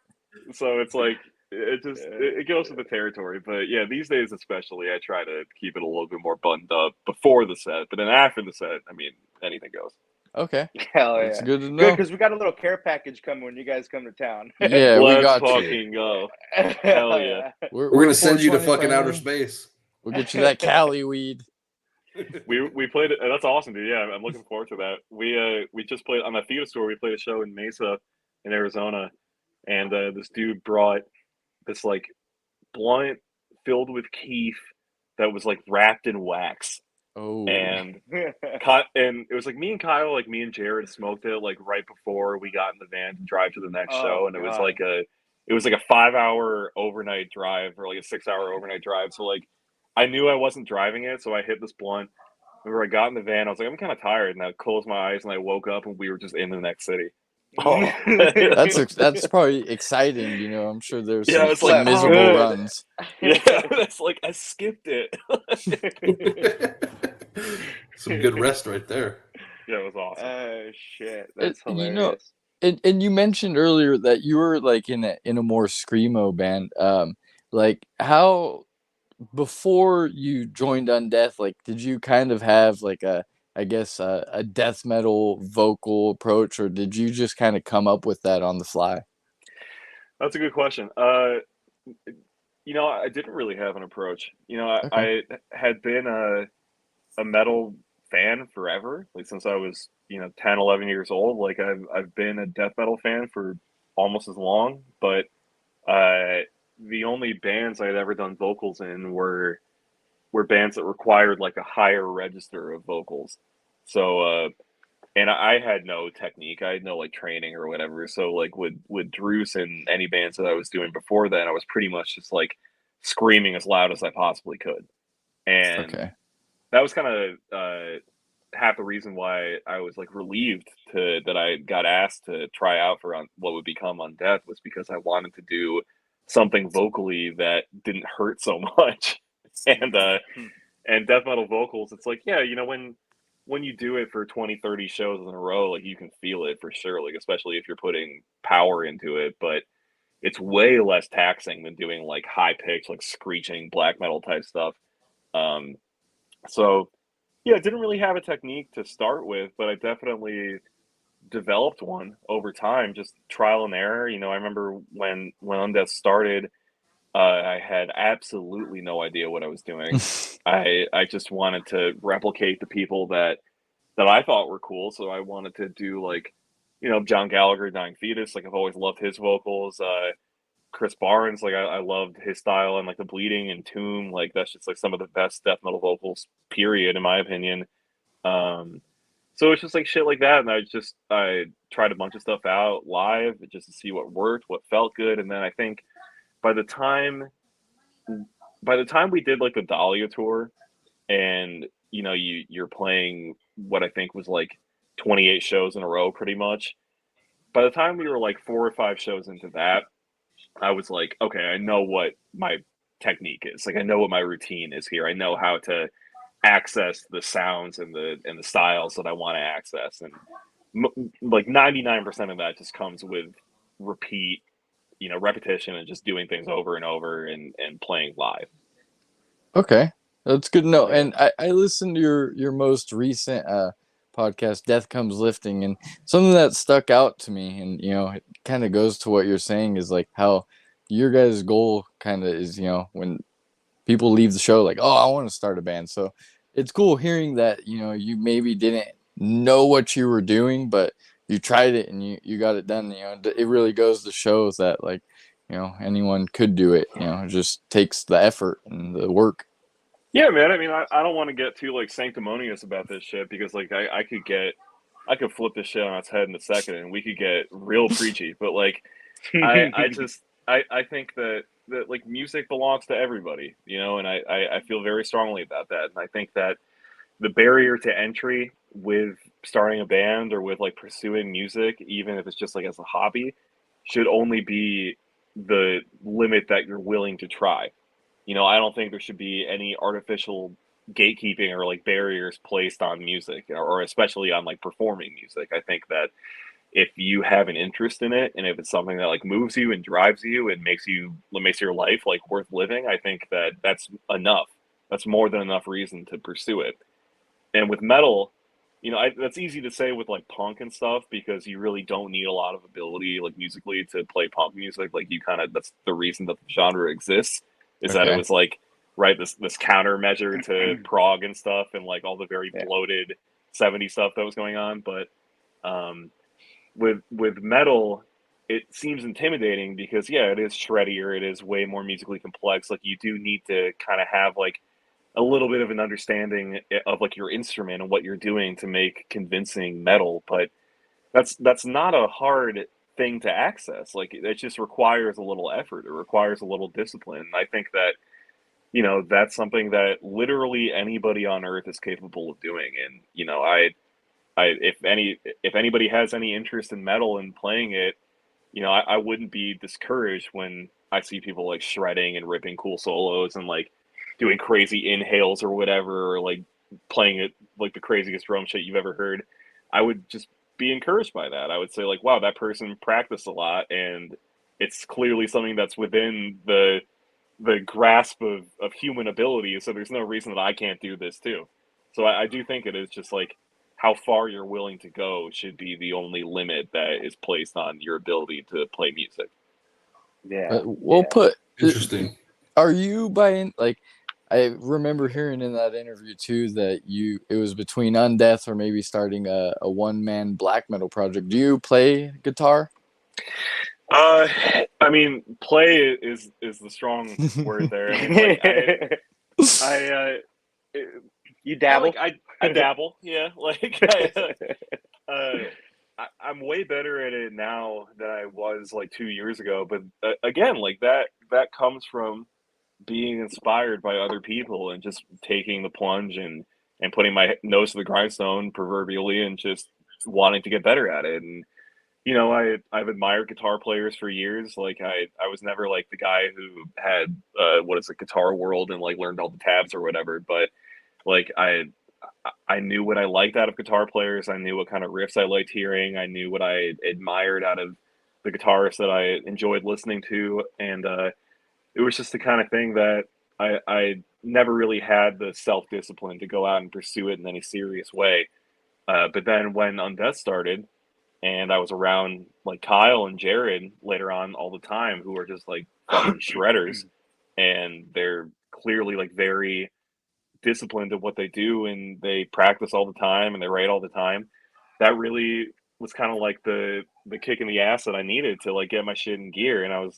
Speaker 2: so it's like it goes with the territory. But yeah, these days especially, I try to keep it a little bit more buttoned up before the set. But then after the set, I mean, anything goes.
Speaker 1: Okay.
Speaker 3: Hell
Speaker 1: That's
Speaker 3: yeah.
Speaker 1: good to
Speaker 3: Good,
Speaker 1: know.
Speaker 3: because we got a little care package coming when you guys come to town.
Speaker 1: Yeah, we
Speaker 2: Let's
Speaker 1: got you.
Speaker 2: fucking go. Hell yeah.
Speaker 4: We're gonna send you to
Speaker 1: 420
Speaker 4: fucking outer
Speaker 1: friendly.
Speaker 4: space.
Speaker 1: We'll get you that Cali weed.
Speaker 2: We played it. That's awesome, dude. Yeah, I'm looking forward to that. We just played on the Fetus tour. We played a show in Mesa, in Arizona, and this dude brought this like blunt filled with keef that was like wrapped in wax,
Speaker 1: Oh.
Speaker 2: and it was like me and Kyle, like me and Jared smoked it like right before we got in the van to drive to the next show, and it was like a 5-hour overnight drive, or like a 6-hour overnight drive. So like I knew I wasn't driving it, so I hit this blunt. Whenever I got in the van, I was like, I'm kind of tired, and I closed my eyes and I woke up, and we were just in the next city.
Speaker 1: Oh, that's probably exciting. I'm sure there's
Speaker 2: Yeah,
Speaker 1: some,
Speaker 2: it's
Speaker 1: some
Speaker 2: like
Speaker 1: miserable
Speaker 2: good.
Speaker 1: runs.
Speaker 2: Yeah, that's like I skipped it.
Speaker 4: Some good rest right there.
Speaker 2: Yeah, it was awesome.
Speaker 3: Oh shit, that's
Speaker 1: And,
Speaker 3: hilarious.
Speaker 1: and you mentioned earlier that you were like in a more screamo band. Like how before you joined Undeath, like did you kind of have like I guess a death metal vocal approach, or did you just kind of come up with that on the fly?
Speaker 2: That's a good question. I didn't really have an approach.
Speaker 1: Okay.
Speaker 2: I had been a metal fan forever, like since I was 10, 11 years old. Like I've been a death metal fan for almost as long, but the only bands I had ever done vocals in were bands that required like a higher register of vocals. So and I had no technique. I had no like training or whatever. So like with Druce and any bands that I was doing before then, I was pretty much just like screaming as loud as I possibly could. And
Speaker 1: Okay.
Speaker 2: that was kind of half the reason why I was like relieved that I got asked to try out for what would become Undeath, was because I wanted to do something vocally that didn't hurt so much. And death metal vocals, it's like, yeah, when you do it for 20, 30 shows in a row, like you can feel it for sure, like especially if you're putting power into it, but it's way less taxing than doing like high pitch, like screeching black metal type stuff. Um, so yeah, I didn't really have a technique to start with, but I definitely developed one over time, just trial and error. I remember when Undeath started, I had absolutely no idea what I was doing. I just wanted to replicate the people that I thought were cool, so I wanted to do like, John Gallagher dying Fetus. Like I've always loved his vocals. Chris Barnes, like I loved his style, and like the Bleeding and Tomb, like that's just like some of the best death metal vocals, period, in my opinion. Um, so it's just like shit like that, and I tried a bunch of stuff out live just to see what worked, what felt good, and then I think by the time we did like the Dahlia tour, and you're playing what I think was like 28 shows in a row, pretty much. By the time we were like 4 or 5 shows into that, I was like, okay, I know what my technique is. Like I know what my routine is here. I know how to access the sounds and the styles that I want to access, and like 99% of that just comes with repeat repetition and just doing things over and over and playing live.
Speaker 1: Okay, that's good to know.
Speaker 2: Yeah.
Speaker 1: And I listened to your most recent podcast, Death Comes Lifting, and something that stuck out to me, and it kind of goes to what you're saying, is like how your guys' goal kind of is, when people leave the show, like, oh, I want to start a band. So it's cool hearing that, you maybe didn't know what you were doing, but you tried it and you got it done. It really goes to show that, like, anyone could do it. It just takes the effort and the work.
Speaker 2: Yeah, man. I mean, I don't want to get too like sanctimonious about this shit because like I could flip this shit on its head in a second and we could get real preachy. But like I think that like music belongs to everybody, and I feel very strongly about that. And I think that the barrier to entry with starting a band or with like pursuing music, even if it's just like as a hobby, should only be the limit that you're willing to try. I don't think there should be any artificial gatekeeping or like barriers placed on music or especially on like performing music. I think that if you have an interest in it and if it's something that like moves you and drives you and makes your life like worth living, I think that that's enough. That's more than enough reason to pursue it. And with metal, that's easy to say with like punk and stuff because you really don't need a lot of ability like musically to play punk music. Like that's the reason that the genre exists is that it
Speaker 1: Okay.
Speaker 2: was like this countermeasure to prog and stuff and like all the very bloated 70s stuff that was going on. But with metal, it seems intimidating because it is shreddier, it is way more musically complex. Like you do need to kind of have like a little bit of an understanding of like your instrument and what you're doing to make convincing metal, but that's not a hard thing to access. Like it just requires a little effort. It requires a little discipline. And I think that that's something that literally anybody on earth is capable of doing. And if anybody has any interest in metal and playing it, I wouldn't be discouraged when I see people like shredding and ripping cool solos and like doing crazy inhales or whatever, or like playing it like the craziest drum shit you've ever heard. I would just be encouraged by that. I would say like, wow, that person practiced a lot and it's clearly something that's within the grasp of human ability. So there's no reason that I can't do this too. So I do think it is just like how far you're willing to go should be the only limit that is placed on your ability to play music.
Speaker 3: Yeah.
Speaker 1: We'll put.
Speaker 4: Interesting.
Speaker 1: Are you buying like? I remember hearing in that interview too that it was between Undeath or maybe starting a one-man black metal project. Do you play guitar?
Speaker 2: I mean, play is the strong word there. I mean, like
Speaker 3: You dabble?
Speaker 2: I dabble, yeah. Like I'm way better at it now than I was like 2 years ago. But again, like that comes from being inspired by other people and just taking the plunge and putting my nose to the grindstone proverbially and just wanting to get better at it. And I've admired guitar players for years. Like I was never like the guy who had what is it, Guitar World and like learned all the tabs or whatever. But like I knew what I liked out of guitar players. I knew what kind of riffs I liked hearing. I knew what I admired out of the guitarists that I enjoyed listening to, and it was just the kind of thing that I never really had the self discipline to go out and pursue it in any serious way. But then when Undeath started, and I was around like Kyle and Jared later on all the time, who are just like fucking shredders, and they're clearly like very disciplined at what they do, and they practice all the time, and they write all the time. That really was kind of like the kick in the ass that I needed to like get my shit in gear, and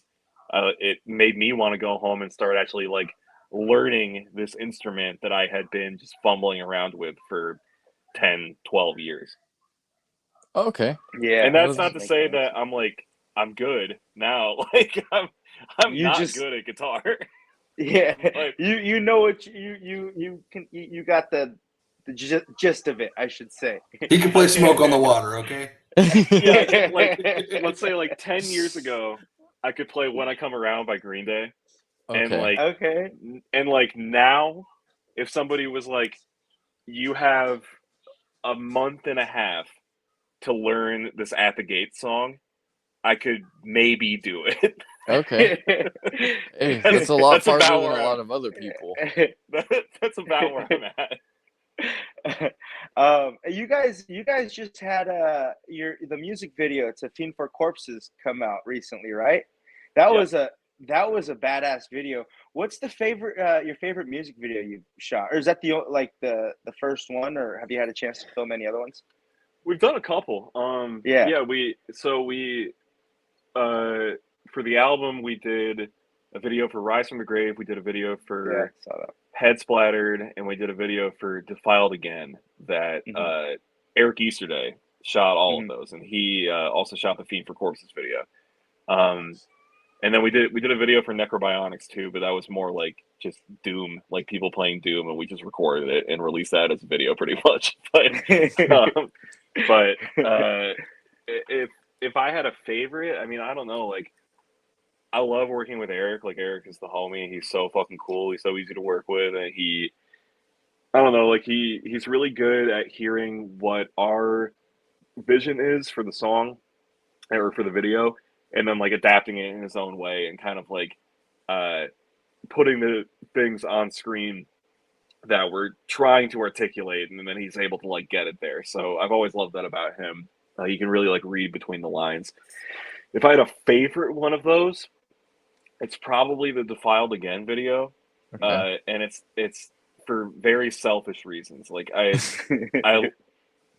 Speaker 2: it made me want to go home and start actually like learning this instrument that I had been just fumbling around with for 10, 12 years.
Speaker 1: Okay.
Speaker 3: Yeah.
Speaker 2: And that's not to
Speaker 3: Makes
Speaker 2: say
Speaker 3: sense.
Speaker 2: that I'm like I'm good now. Like I'm
Speaker 3: You
Speaker 2: not
Speaker 3: just-
Speaker 2: good at guitar.
Speaker 3: Yeah.
Speaker 2: Like-
Speaker 3: you know what you got the gist of it, I should say.
Speaker 4: He can play Smoke on the Water, okay?
Speaker 2: Yeah, like let's say like 10 years ago, I could play When I Come Around by Green Day. And
Speaker 1: Okay.
Speaker 3: Okay.
Speaker 2: like now, if somebody was like, you have a month and a half to learn this At the Gate song, I could maybe do it.
Speaker 1: Okay. Hey, that's a lot
Speaker 2: That's
Speaker 1: farther
Speaker 2: about
Speaker 1: than
Speaker 2: where
Speaker 1: a lot
Speaker 2: I'm.
Speaker 1: of other people.
Speaker 2: That's about where I'm at.
Speaker 3: You guys just had the music video to "Fiend for Corpses" come out recently, right? That
Speaker 2: Yeah.
Speaker 3: was a badass video. What's the favorite your favorite music video you shot, or is that the first one, or have you had a chance to film any other ones?
Speaker 2: We've done a couple.
Speaker 3: Yeah,
Speaker 2: Yeah, we for the album we did a video for Rise from the Grave. We did a video
Speaker 3: yeah,
Speaker 2: for
Speaker 3: saw that.
Speaker 2: Head Splattered, and we did a video for Defiled Again that
Speaker 3: Hmm.
Speaker 2: Eric Easterday shot all of
Speaker 3: Hmm.
Speaker 2: those, and he also shot the Feed for Corpses video. And then we did a video for Necrobionics too, but that was more like just Doom, like people playing Doom, and we just recorded it and released that as a video pretty much. Um, but if I had a favorite, I mean, I don't know, like I love working with Eric. Like Eric is the homie. He's so fucking cool. He's so easy to work with, and I don't know, like he's really good at hearing what our vision is for the song or for the video, and then like adapting it in his own way and kind of like uh, putting the things on screen that we're trying to articulate, and then he's able to like get it there. So I've always loved that about him. He can really like read between the lines. If I had a favorite one of those, it's probably the Defiled Again video,
Speaker 1: Okay.
Speaker 2: and it's for very selfish reasons. Like I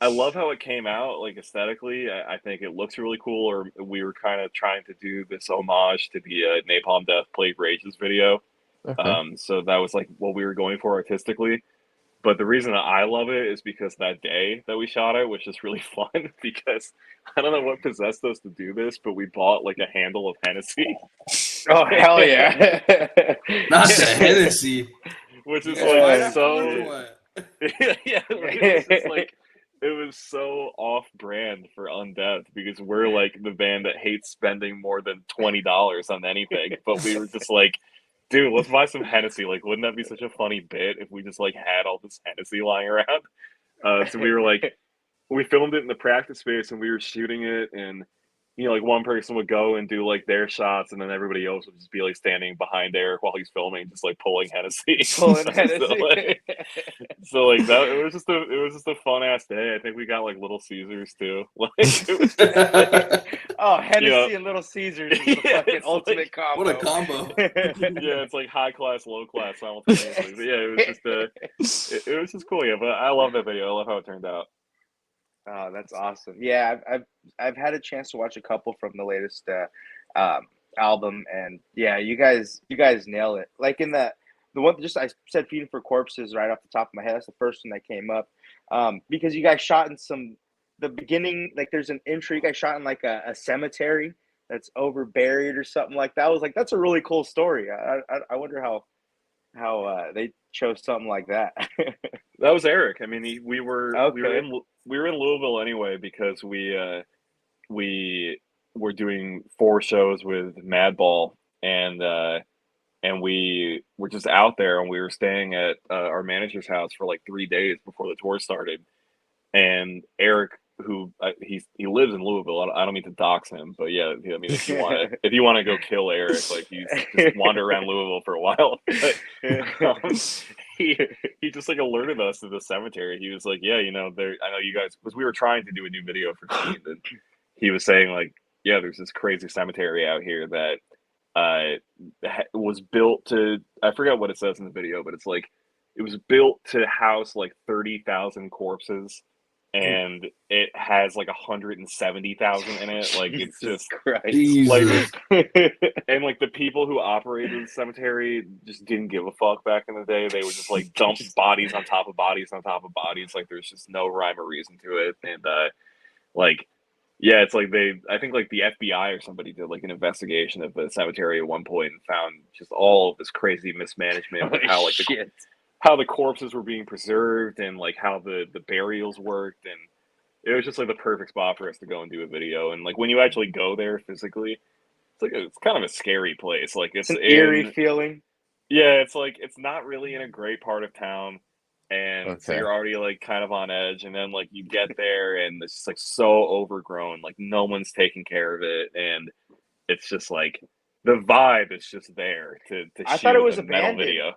Speaker 2: I love how it came out, like aesthetically. I think it looks really cool. Or we were kind of trying to do this homage to the Napalm Death Plague Rages video.
Speaker 1: Okay.
Speaker 2: So that was like what we were going for artistically. But the reason that I love it is because that day that we shot it was just really fun. Because I don't know what possessed us to do this, but we bought like a handle of Hennessy,
Speaker 3: Oh hell yeah!
Speaker 4: Not the Hennessy.
Speaker 2: which is
Speaker 4: You guys fight
Speaker 2: like
Speaker 4: afterwards or
Speaker 2: so.
Speaker 4: what?
Speaker 2: Yeah, it was just like it was so off brand for Undeath because we're like the band that hates spending more than $20 on anything. But we were just like, dude, let's buy some Hennessy. Like, wouldn't that be such a funny bit if we just like had all this Hennessy lying around? So we were like, we filmed it in the practice space and we were shooting it, and like one person would go and do like their shots, and then everybody else would just be like standing behind Eric while he's filming, just like pulling Hennessy.
Speaker 3: Pulling
Speaker 2: so,
Speaker 3: Hennessy.
Speaker 2: like that, it was just a fun ass day. I think we got like Little Caesars too. Like it was just,
Speaker 3: Oh, Hennessy
Speaker 2: you know,
Speaker 3: and Little Caesars is the
Speaker 2: yeah,
Speaker 3: fucking
Speaker 2: it's
Speaker 3: ultimate
Speaker 2: like,
Speaker 3: combo.
Speaker 4: What a combo.
Speaker 2: yeah, it's like high class, low class simultaneously. But yeah, it was just it was just cool. Yeah, but I love that video. I love how it turned out.
Speaker 3: Oh, that's awesome. Yeah, I've had a chance to watch a couple from the latest um, album, and yeah, you guys nail it. Like in the one just I said, "Feeding for Corpses" right off the top of my head. That's the first one that came up, because you guys shot in the beginning. Like there's an intro. You guys shot in like a cemetery that's over buried or something like that. I was like, that's a really cool story. I wonder how they chose something like that.
Speaker 2: That was Eric. I mean,
Speaker 3: Okay.
Speaker 2: we were in Louisville anyway because we were doing 4 shows with Madball, and we were just out there, and we were staying at our manager's house for like 3 days before the tour started. And Eric, who he lives in Louisville. I don't mean to dox him, but yeah, I mean if you want to go kill Eric, like he's just wander around Louisville for a while. But, he he just like alerted us to the cemetery. He was like, yeah, there. I know you guys, because we were trying to do a new video for Fiend, and he was saying like, yeah, there's this crazy cemetery out here that was built to. I forgot what it says in the video, but it's like it was built to house like 30,000 corpses, and it has like 170,000 in it. Like it's
Speaker 3: Jesus
Speaker 2: just
Speaker 3: Christ.
Speaker 4: Jesus.
Speaker 2: and like the people who operated the cemetery just didn't give a fuck back in the day. They would just like dump bodies on top of bodies on top of bodies. Like there's just no rhyme or reason to it. And like yeah, it's like I think like the FBI or somebody did like an investigation of the cemetery at one point and found just all of this crazy mismanagement with how like
Speaker 3: Shit.
Speaker 2: how the corpses were being preserved and like how the burials worked, and it was just like the perfect spot for us to go and do a video. And like when you actually go there physically, it's kind of a scary place. Like
Speaker 3: It's an eerie feeling.
Speaker 2: yeah, it's like it's not really in a great part of town, and so
Speaker 1: Okay.
Speaker 2: you're already like kind of on edge, and then like you get there and it's just like so overgrown, like no one's taking care of it, and it's just like the vibe is just there to
Speaker 3: I thought it
Speaker 2: shoot a
Speaker 3: was
Speaker 2: metal
Speaker 3: abandoned.
Speaker 2: video.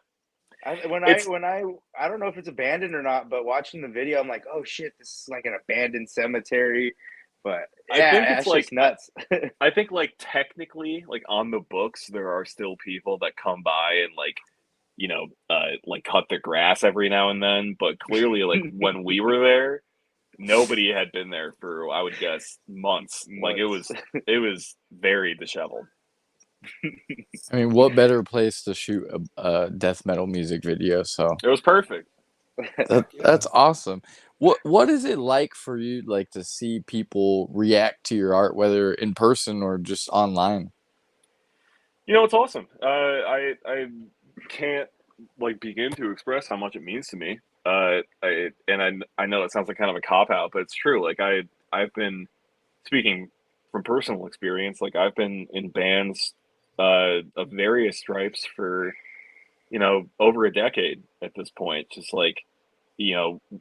Speaker 2: It's
Speaker 3: I don't know if it's abandoned or not, but watching the video, I'm like, oh shit, this is like an abandoned cemetery. But
Speaker 2: I think
Speaker 3: yeah,
Speaker 2: it's
Speaker 3: that's
Speaker 2: like
Speaker 3: just nuts.
Speaker 2: I think like technically like on the books there are still people that come by and like like cut the grass every now and then, but clearly like when we were there nobody had been there for, I would guess, months. Like it
Speaker 3: Months.
Speaker 2: was very disheveled.
Speaker 1: I mean, what better place to shoot a death metal music video? So
Speaker 2: It was perfect.
Speaker 1: that's awesome. What is it like for you, like to see people react to your art, whether in person or just online?
Speaker 2: It's awesome. I can't like begin to express how much it means to me. I know it sounds like kind of a cop out, but it's true. Like I've been speaking from personal experience. Like I've been in bands of various stripes for over a decade at this point. Just like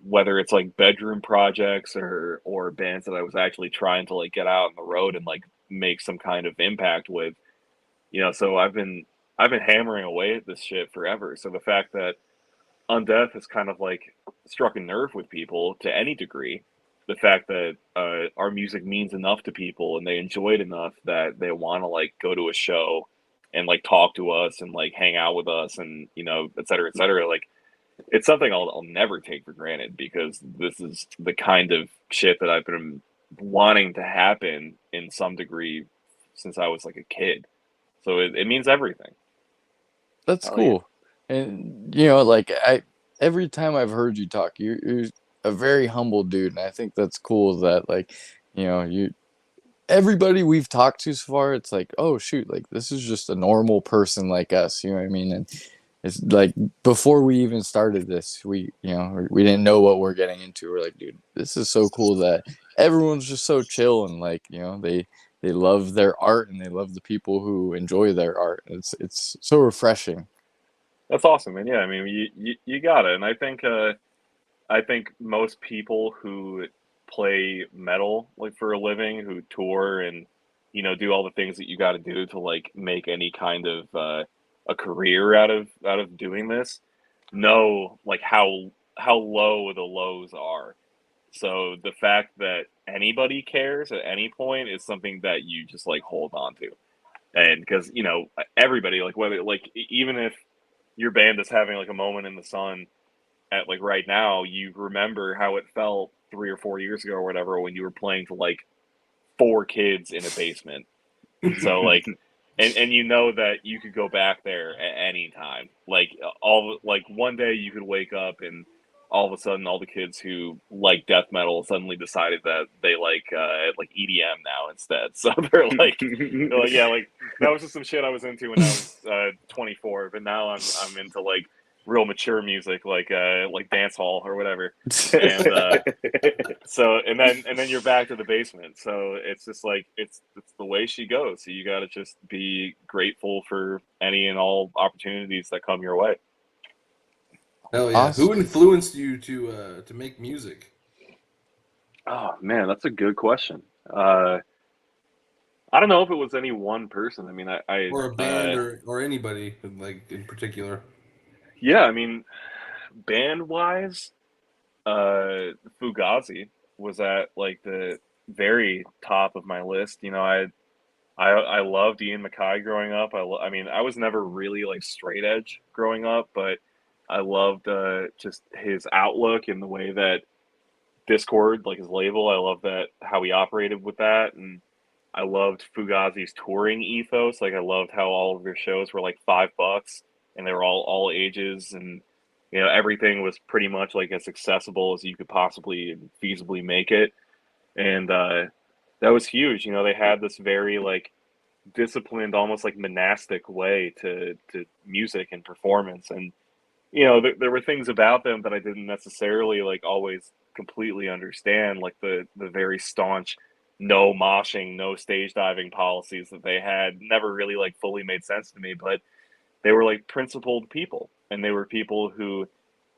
Speaker 2: whether it's like bedroom projects or bands that I was actually trying to like get out on the road and like make some kind of impact with. So I've been hammering away at this shit forever. So the fact that Undeath has kind of like struck a nerve with people to any degree, the fact that our music means enough to people and they enjoy it enough that they want to like go to a show and like talk to us and like hang out with us and et cetera, et cetera. Like it's something I'll never take for granted because this is the kind of shit that I've been wanting to happen in some degree since I was like a kid. So it means everything.
Speaker 1: That's
Speaker 3: Oh yeah.
Speaker 1: cool. And like every time I've heard you talk, you're a very humble dude, and I think that's cool that like, you everybody we've talked to so far, it's like, oh shoot, like this is just a normal person like us, you know what I mean? And it's like before we even started this, we didn't know what we're getting into. We're like, dude, this is so cool that everyone's just so chill and like, they love their art and they love the people who enjoy their art. It's so refreshing.
Speaker 2: That's awesome, man. Yeah, I mean, you got it, and I think most people who play metal like for a living, who tour and do all the things that you got to do to like make any kind of a career out of doing this, know like how low the lows are. So the fact that anybody cares at any point is something that you just like hold on to, and because everybody like whether like even if your band is having like a moment in the sun at like right now, you remember how it felt 3 or 4 years ago or whatever when you were playing to like four kids in a basement. So like, and you know that you could go back there at any time. Like all like one day you could wake up and all of a sudden all the kids who like death metal suddenly decided that they like EDM now instead. So they're like yeah, like that was just some shit I was into when I was 24, but now I'm into like real mature music like dance hall or whatever. And so and then you're back to the basement. So it's just like it's the way she goes. So you got to just be grateful for any and all opportunities that come your way.
Speaker 4: Hell yeah! Who
Speaker 1: Awesome.
Speaker 4: influenced you to make music?
Speaker 2: Oh man, that's a good question. I don't know if it was any one person. I mean,
Speaker 4: Or a band or anybody like in particular?
Speaker 2: yeah, I mean, band wise, Fugazi was at like the very top of my list. I loved Ian Mackay growing up. I mean, I was never really like straight edge growing up, but I loved just his outlook and the way that Discord, like his label, I love that how he operated with that, and I loved Fugazi's touring ethos. Like I loved how all of their shows were like $5, and they were all ages, and everything was pretty much like as accessible as you could possibly and feasibly make it, and that was huge. They had this very like disciplined, almost like monastic way to music and performance, and there were things about them that I didn't necessarily like always completely understand, like the very staunch no moshing, no stage diving policies that they had never really like fully made sense to me, but they were like principled people, and they were people who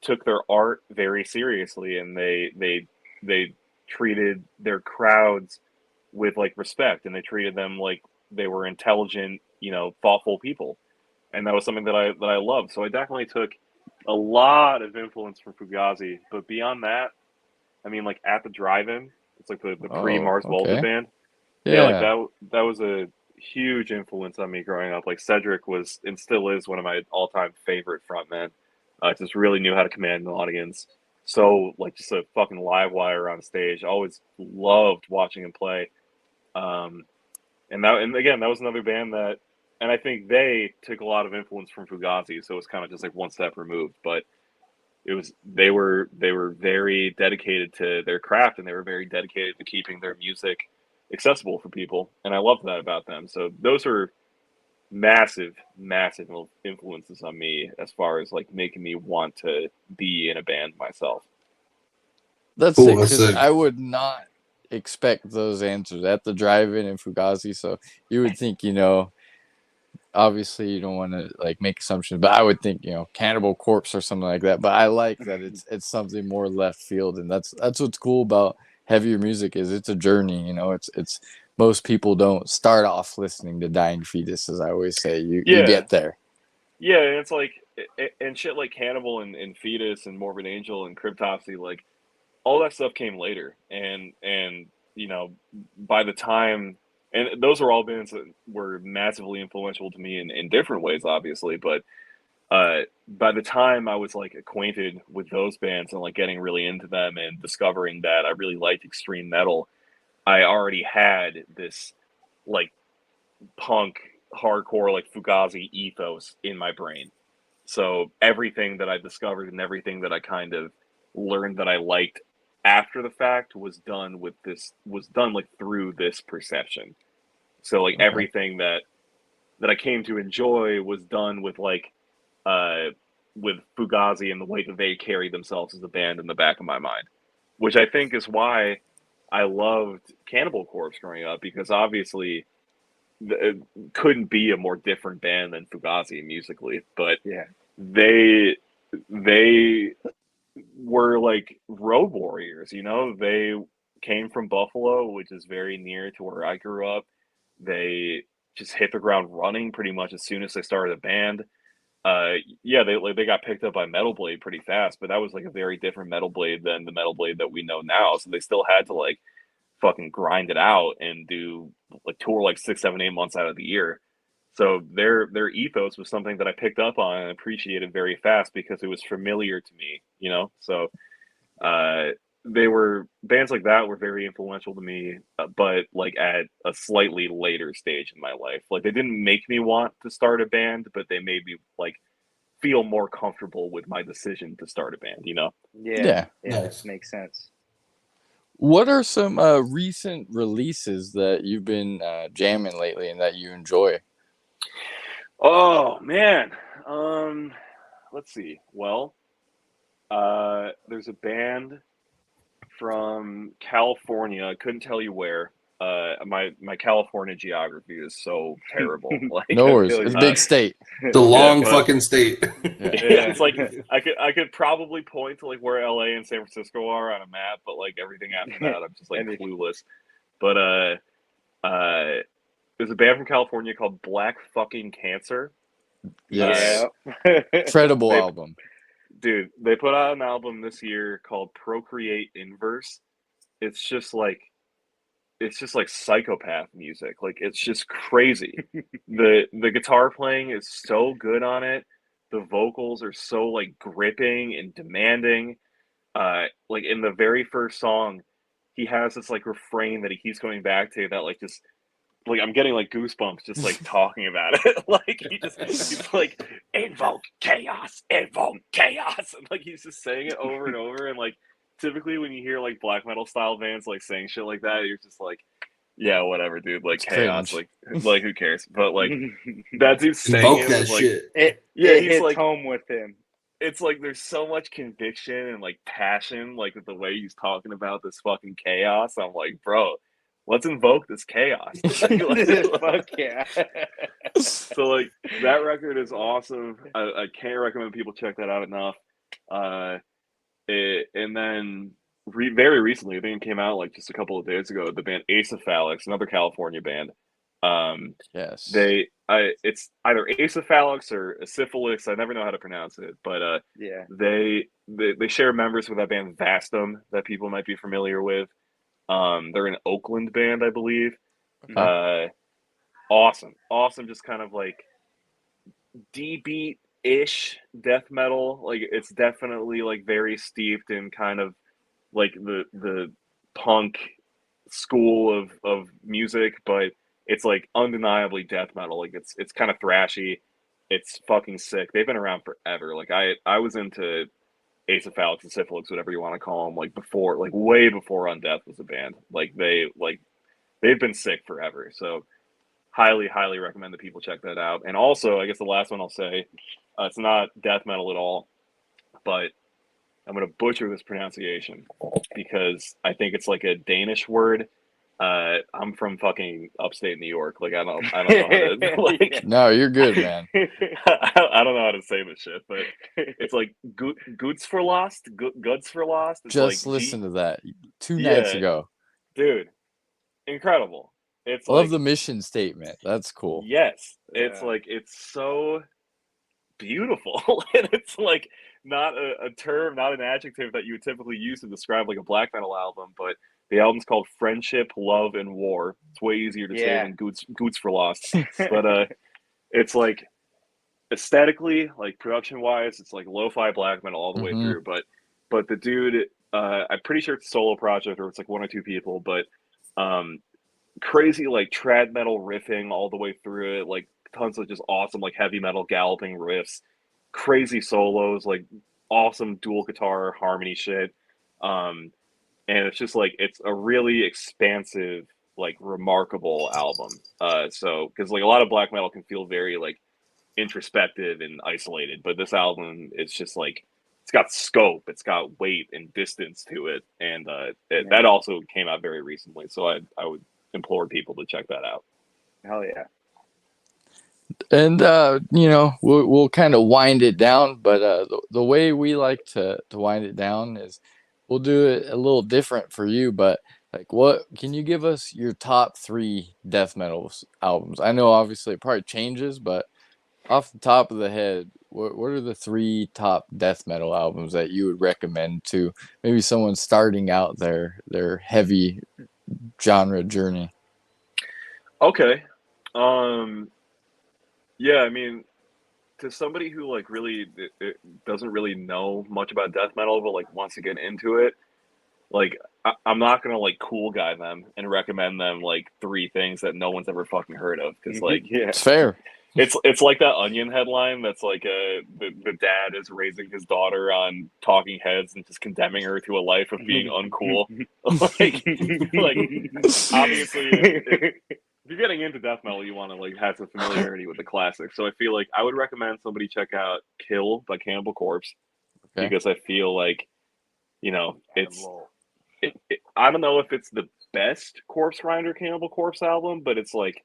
Speaker 2: took their art very seriously, and they treated their crowds with like respect, and they treated them like they were intelligent, thoughtful people, and that was something that I loved. So I definitely took a lot of influence from Fugazi, but beyond that, I mean, like at the drive-in, it's like the pre
Speaker 1: Oh,
Speaker 2: Mars Volta
Speaker 1: okay.
Speaker 2: band. Yeah, like
Speaker 1: Yeah.
Speaker 2: that was a huge influence on me growing up. Like Cedric was and still is one of my all-time favorite frontmen. Just really knew how to command an audience. So like just a fucking live wire on stage. Always loved watching him play. Um, and again, that was another band that, and I think they took a lot of influence from Fugazi. So it was kind of just like one step removed, but they were very dedicated to their craft, and they were very dedicated to keeping their music accessible for people, and I loved that about them. So those are massive influences on me as far as like making me want to be in a band myself.
Speaker 1: That's
Speaker 4: Cool,
Speaker 1: sick,
Speaker 4: that's
Speaker 1: because
Speaker 4: sick.
Speaker 1: I would not expect those answers at the drive-in in Fugazi. So you would think, obviously you don't want to like make assumptions, but I would think, Cannibal Corpse or something like that. But I like that it's something more left field, and that's what's cool about heavier music is it's a journey. It's most people don't start off listening to Dying Fetus, as I always say. You
Speaker 2: Yeah,
Speaker 1: get there.
Speaker 2: yeah, and it's like and shit like Cannibal and Fetus and Morbid Angel and Cryptopsy, like all that stuff came later, and by the time, and those are all bands that were massively influential to me in different ways, obviously, but by the time I was like acquainted with those bands and like getting really into them and discovering that I really liked extreme metal, I already had this like punk hardcore like Fugazi ethos in my brain. So everything that I discovered and everything that I kind of learned that I liked after the fact was done like through this perception. So like
Speaker 1: Okay.
Speaker 2: everything that I came to enjoy was done uh with Fugazi and the way that they carried themselves as a band in the back of my mind, which I think is why I loved Cannibal Corpse growing up, because obviously it couldn't be a more different band than Fugazi musically, but
Speaker 3: Yeah.
Speaker 2: they were like road warriors, They came from Buffalo, which is very near to where I grew up. They just hit the ground running pretty much as soon as they started a band. Yeah, they got picked up by Metal Blade pretty fast, but that was like a very different Metal Blade than the Metal Blade that we know now. So they still had to like fucking grind it out and do like tour like 6, 7, 8 months out of the year. So their ethos was something that I picked up on and appreciated very fast because it was familiar to me. So uh, they were bands like that were very influential to me, but like at a slightly later stage in my life. Like they didn't make me want to start a band, but they made me like feel more comfortable with my decision to start a band.
Speaker 3: Yeah.
Speaker 1: Yeah.
Speaker 3: Yeah.
Speaker 4: Nice.
Speaker 3: Makes sense.
Speaker 1: What are some recent releases that you've been jamming lately and that you enjoy?
Speaker 2: Oh man. Let's see. Well, there's a band from California. I couldn't tell you where. My California geography is so terrible. Like,
Speaker 1: No
Speaker 3: I
Speaker 1: worries.
Speaker 3: feel
Speaker 1: It's a
Speaker 3: you.
Speaker 1: big state.
Speaker 4: The long
Speaker 2: but
Speaker 4: fucking state.
Speaker 1: Yeah.
Speaker 2: yeah, it's like
Speaker 3: Yeah.
Speaker 2: I could probably point to like where LA and San Francisco are on a map, but like everything after that, I'm just like
Speaker 3: And
Speaker 2: clueless. But there's a band from California called Black Fucking Cancer.
Speaker 1: Yes.
Speaker 3: yeah.
Speaker 1: Incredible
Speaker 2: They
Speaker 1: album.
Speaker 2: Dude, they put out an album this year called Procreate Inverse. It's just like psychopath music. Like it's just crazy. The guitar playing is so good on it. The vocals are so like gripping and demanding. Like in the very first song, he has this like refrain that he keeps going back to that like just like I'm getting like goosebumps just like talking about it. Like he's like invoke chaos, and like he's just saying it over and over. And like typically when you hear like black metal style bands like saying shit like that, you're just like, yeah, whatever, dude. Like
Speaker 1: It's
Speaker 2: chaos,
Speaker 1: cringe.
Speaker 2: like who cares? But like that dude saying
Speaker 4: Invoke
Speaker 2: it
Speaker 4: that
Speaker 2: was like,
Speaker 4: shit.
Speaker 2: yeah,
Speaker 3: it
Speaker 2: he's
Speaker 3: hits
Speaker 2: like,
Speaker 3: home with him.
Speaker 2: it's like there's so much conviction and like passion, like with the way he's talking about this fucking chaos. I'm like, bro, let's invoke this chaos.
Speaker 3: Fuck yeah.
Speaker 2: So like that record is awesome. I can't recommend people check that out enough. And then very recently, I think it came out like just a couple of days ago. The band Acephalix, another California band.
Speaker 1: Yes.
Speaker 2: It's either Acephalix or Acephalix. I never know how to pronounce it, but
Speaker 3: Yeah.
Speaker 2: they share members with that band Vastum that people might be familiar with. They're an Oakland band, I believe.
Speaker 1: Okay.
Speaker 2: Awesome, just kind of like D beat ish death metal. Like it's definitely like very steeped in kind of like the punk school of music, but it's like undeniably death metal. Like it's kind of thrashy. It's fucking sick. They've been around forever. Like I was into Acephalix and Syphilis, whatever you want to call them, like before, like way before Undeath was a band. They've been sick forever. So highly recommend that people check that out. And also, I guess the last one I'll say, it's not death metal at all, but I'm gonna butcher this pronunciation because I think it's like a Danish word. I'm from fucking upstate New York. Like I don't know how to like.
Speaker 1: No, you're good, man.
Speaker 2: I don't know how to say this shit, but it's like goods for lost, goods for lost. It's
Speaker 1: Just
Speaker 2: like
Speaker 1: listen to that 2 nights
Speaker 2: yeah,
Speaker 1: ago.
Speaker 2: dude, incredible. It's
Speaker 1: I love
Speaker 2: like
Speaker 1: the mission statement. That's cool.
Speaker 2: yes, it's
Speaker 3: Yeah.
Speaker 2: like it's so beautiful, and it's like not a term, not an adjective that you would typically use to describe like a black metal album, but the album's called Friendship, Love, and War. It's way easier to say
Speaker 3: Yeah.
Speaker 2: than Goods for Lost. But it's like aesthetically, like production wise, it's like lo-fi black metal all the way
Speaker 1: Mm-hmm.
Speaker 2: through. But the dude, I'm pretty sure it's a solo project or it's like one or two people, but um, crazy like trad metal riffing all the way through it, like tons of just awesome like heavy metal galloping riffs, crazy solos, like awesome dual guitar harmony shit. Um, and it's just like it's a really expansive, like remarkable album. So because like a lot of black metal can feel very like introspective and isolated, but this album is just like it's got scope, it's got weight and distance to it, and that also came out very recently. So I would implore people to check that out.
Speaker 3: Hell yeah.
Speaker 1: And we'll kind of wind it down, but the way we like to wind it down is we'll do it a little different for you. But like, what can you give us your top 3 death metal albums? I know obviously it probably changes, but off the top of the head, what are the 3 top death metal albums that you would recommend to maybe someone starting out their heavy genre journey?
Speaker 2: Okay. Yeah, I mean, to somebody who like really it doesn't really know much about death metal, but like wants to get into it, like I'm not gonna like cool guy them and recommend them like 3 things that no one's ever fucking heard of because like
Speaker 3: Yeah.
Speaker 1: It's fair.
Speaker 2: it's like that Onion headline that's like the dad is raising his daughter on Talking Heads and just condemning her to a life of being uncool. like obviously if you're getting into death metal, you want to like have some familiarity with the classics. So I feel like I would recommend somebody check out Kill by Cannibal Corpse
Speaker 1: Okay.
Speaker 2: because I feel like I don't know if it's the best Corpse Grinder Cannibal Corpse album, but it's like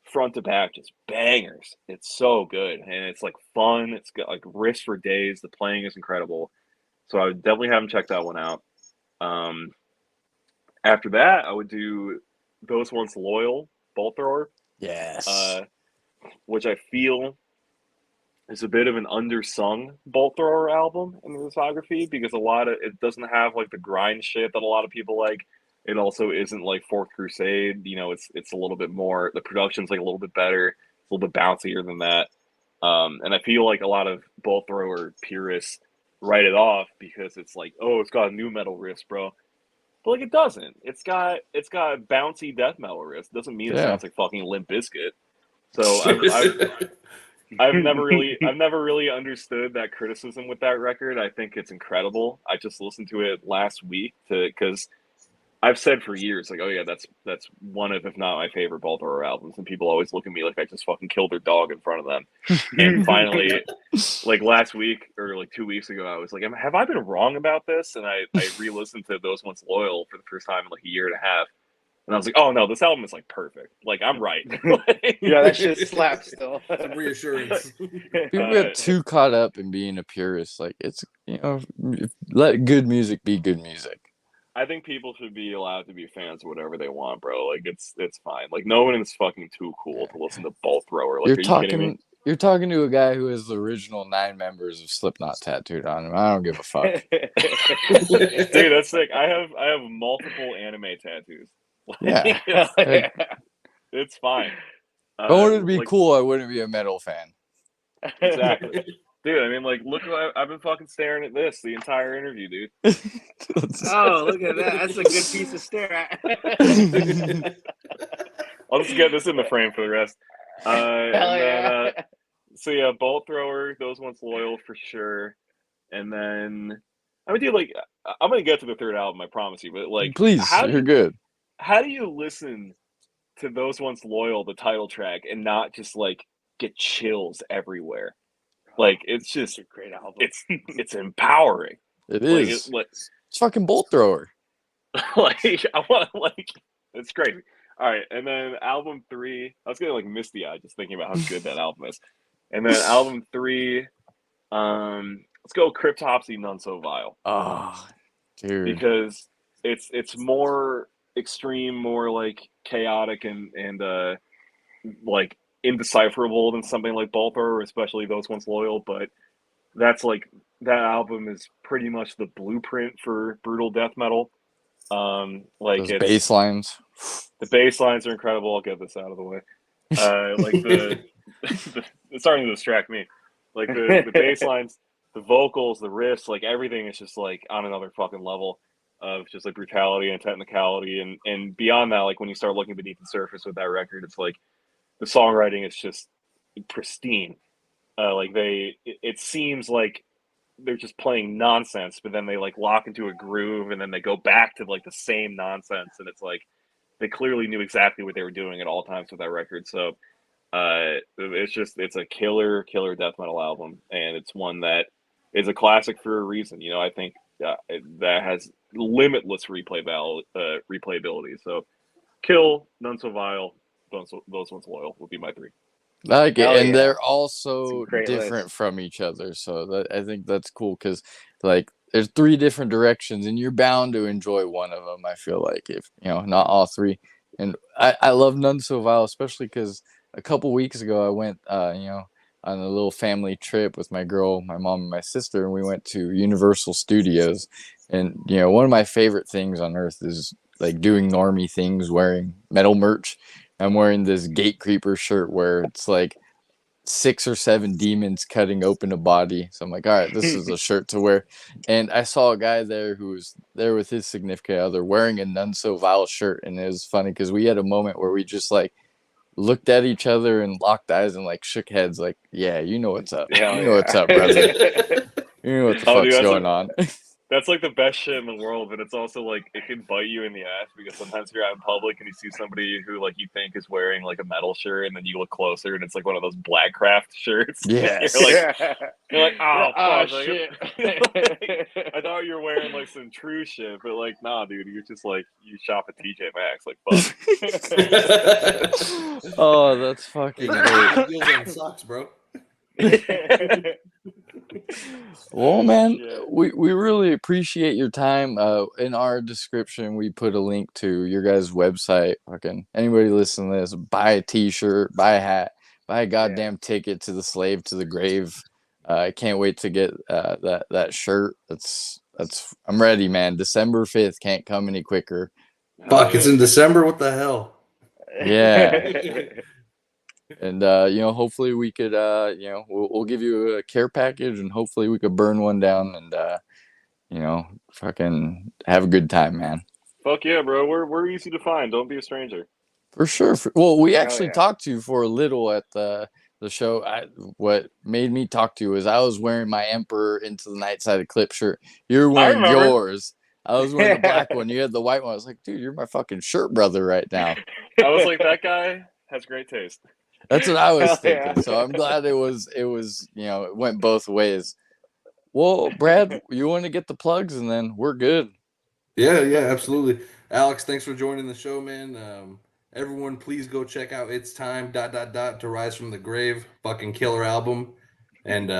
Speaker 2: front to back just bangers. It's so good and it's like fun. It's got like riffs for days. The playing is incredible. So I would definitely have them check that one out. Um, After that, I would do Those Once Loyal, Bolt Thrower,
Speaker 1: Yes.
Speaker 2: which I feel is a bit of an undersung Bolt Thrower album in the discography because a lot of it doesn't have like the grind shit that a lot of people like. It also isn't like Fourth Crusade. It's a little bit more. The production's like a little bit better. It's a little bit bouncier than that. And I feel like a lot of Bolt Thrower purists write it off because it's like, oh, it's got new metal riffs, bro. But like it doesn't. It's got bouncy death metal riffs. Doesn't mean it
Speaker 1: Yeah.
Speaker 2: sounds like fucking Limp Bizkit. So I've never really understood that criticism with that record. I think it's incredible. I just listened to it last week because I've said for years, like, oh yeah, that's one of, if not my favorite Bolt Thrower albums, and people always look at me like I just fucking killed their dog in front of them. And finally, like last week or like 2 weeks ago, I was like, have I been wrong about this? And I re-listened to Those Once Loyal for the first time in like a year and a half, And I was like, oh no, this album is like perfect. Like I'm right. Like,
Speaker 3: Yeah, that shit slaps still.
Speaker 4: Some reassurance.
Speaker 1: People get too caught up in being a purist. Like it's let good music be good music.
Speaker 2: I think people should be allowed to be fans of whatever they want, bro. Like it's fine. Like no one is fucking too cool to listen to Bolt Thrower. Like, are you kidding me?
Speaker 1: You're talking to a guy who has the original 9 members of Slipknot tattooed on him. I don't give a fuck.
Speaker 2: Dude, that's sick. I have multiple anime tattoos.
Speaker 1: Yeah.
Speaker 2: It's fine.
Speaker 1: If I wanted to be
Speaker 2: like,
Speaker 1: cool, I wouldn't be a metal fan.
Speaker 2: Exactly. Dude, I mean, like, look, I've been fucking staring at this the entire interview, dude.
Speaker 3: Oh, look at that. That's a good piece of stare at.
Speaker 2: I'll just get this in the frame for the rest.
Speaker 3: Yeah.
Speaker 2: So yeah, Bolt Thrower, those ones loyal for sure. And then I'm gonna get to the third album, I promise you. But like,
Speaker 1: Please, you're good.
Speaker 2: How do you listen to those ones loyal, the title track, and not just like get chills everywhere? Like it's just
Speaker 3: a great album.
Speaker 2: It's empowering.
Speaker 1: It is. It's fucking Bolt Thrower.
Speaker 2: Like I want to like it's crazy. All right, and then album 3, I was getting like misty eyed just thinking about how good that album is. And then album 3, let's go Cryptopsy, None So Vile.
Speaker 1: Oh, dude.
Speaker 2: Because it's more extreme, more like chaotic and like indecipherable than something like Bolt Thrower, especially those ones loyal. But that's like that album is pretty much the blueprint for brutal death metal. Like
Speaker 1: those bass lines.
Speaker 2: The bass lines are incredible. I'll get this out of the way. Like it's starting to distract me. Like the bass lines, the vocals, the riffs, like everything is just like on another fucking level of just like brutality and technicality, and beyond that, like when you start looking beneath the surface with that record, it's like the songwriting is just pristine. Like it seems like they're just playing nonsense, but then they like lock into a groove, and then they go back to like the same nonsense, and it's like they clearly knew exactly what they were doing at all times with that record. So it's a killer death metal album, and it's one that is a classic for a reason. You know, I think that has limitless replayability. So Kill, None So Vile, those ones loyal would be my 3.
Speaker 1: Like it, and
Speaker 3: yeah.
Speaker 1: they're also different
Speaker 3: list.
Speaker 1: from each other, so I think that's cool because like there's 3 different directions, and you're bound to enjoy one of them. I feel like if not all 3, and I love None So Vile, especially because a couple weeks ago I went on a little family trip with my girl, my mom, and my sister, and we went to Universal Studios, and one of my favorite things on earth is like doing normie things, wearing metal merch. I'm wearing this Gatecreeper shirt where it's like 6 or 7 demons cutting open a body. So I'm like, all right, this is a shirt to wear. And I saw a guy there who was there with his significant other wearing a None So Vile shirt. And it was funny because we had a moment where we just like looked at each other and locked eyes and like shook heads like, yeah, you know what's up.
Speaker 3: Hell
Speaker 1: You know what's up, brother. You know what the fuck's
Speaker 2: Dude,
Speaker 1: going on.
Speaker 2: That's like the best shit in the world, but it's also like it can bite you in the ass because sometimes you're out in public and you see somebody who like you think is wearing like a metal shirt, and then you look closer and it's like one of those Black Craft shirts.
Speaker 1: Yes.
Speaker 2: You're like, oh, fuck,
Speaker 3: shit.
Speaker 2: I thought you were wearing like some true shit, but like, nah, dude, you're just like you shop at TJ Maxx, like fuck.
Speaker 1: Oh, that's fucking great.
Speaker 4: Deals on socks, bro.
Speaker 1: Well, man,
Speaker 2: Shit.
Speaker 1: we really appreciate your time. In our description, we put a link to your guys' website. Fucking anybody listening to this, buy a T-shirt, buy a hat, buy a goddamn ticket to the Slave to the Grave. I can't wait to get that shirt. That's I'm ready, man. December 5th can't come any quicker.
Speaker 4: Fuck, it's in December. What the hell?
Speaker 1: Yeah. And hopefully we could we'll give you a care package, and hopefully we could burn one down and fucking have a good time, man.
Speaker 2: Fuck yeah, bro. We're easy to find. Don't be a stranger.
Speaker 1: For sure. Well, we actually
Speaker 3: yeah.
Speaker 1: talked to you for a little at the show. What made me talk to you is I was wearing my Emperor Into the Night Side Eclipse shirt. You're wearing
Speaker 2: remember.
Speaker 1: yours. I was wearing the black one. You had the white one. I was like, dude, you're my fucking shirt brother right now.
Speaker 2: I was like, that guy has great taste.
Speaker 1: That's what I was
Speaker 3: Hell
Speaker 1: thinking.
Speaker 3: yeah.
Speaker 1: So I'm glad it went both ways. Well, Brad, you want to get the plugs and then we're good.
Speaker 4: Yeah, absolutely. Alex, thanks for joining the show, man. Everyone, please go check out It's Time, ... to Rise from the Grave. Fucking killer album. And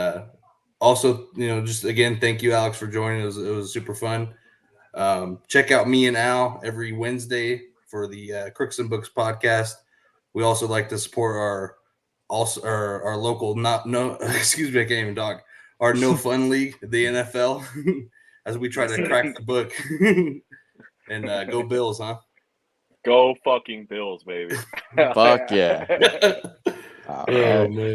Speaker 4: also, just again, thank you, Alex, for joining. It was super fun. Check out me and Al every Wednesday for the Crooks and Books podcast. We also like to support our local excuse me, I can't even talk. Our No Fun League, the NFL, as we try to crack the book. And go Bills, huh?
Speaker 2: Go fucking Bills, baby.
Speaker 1: Fuck yeah.
Speaker 4: Oh, man.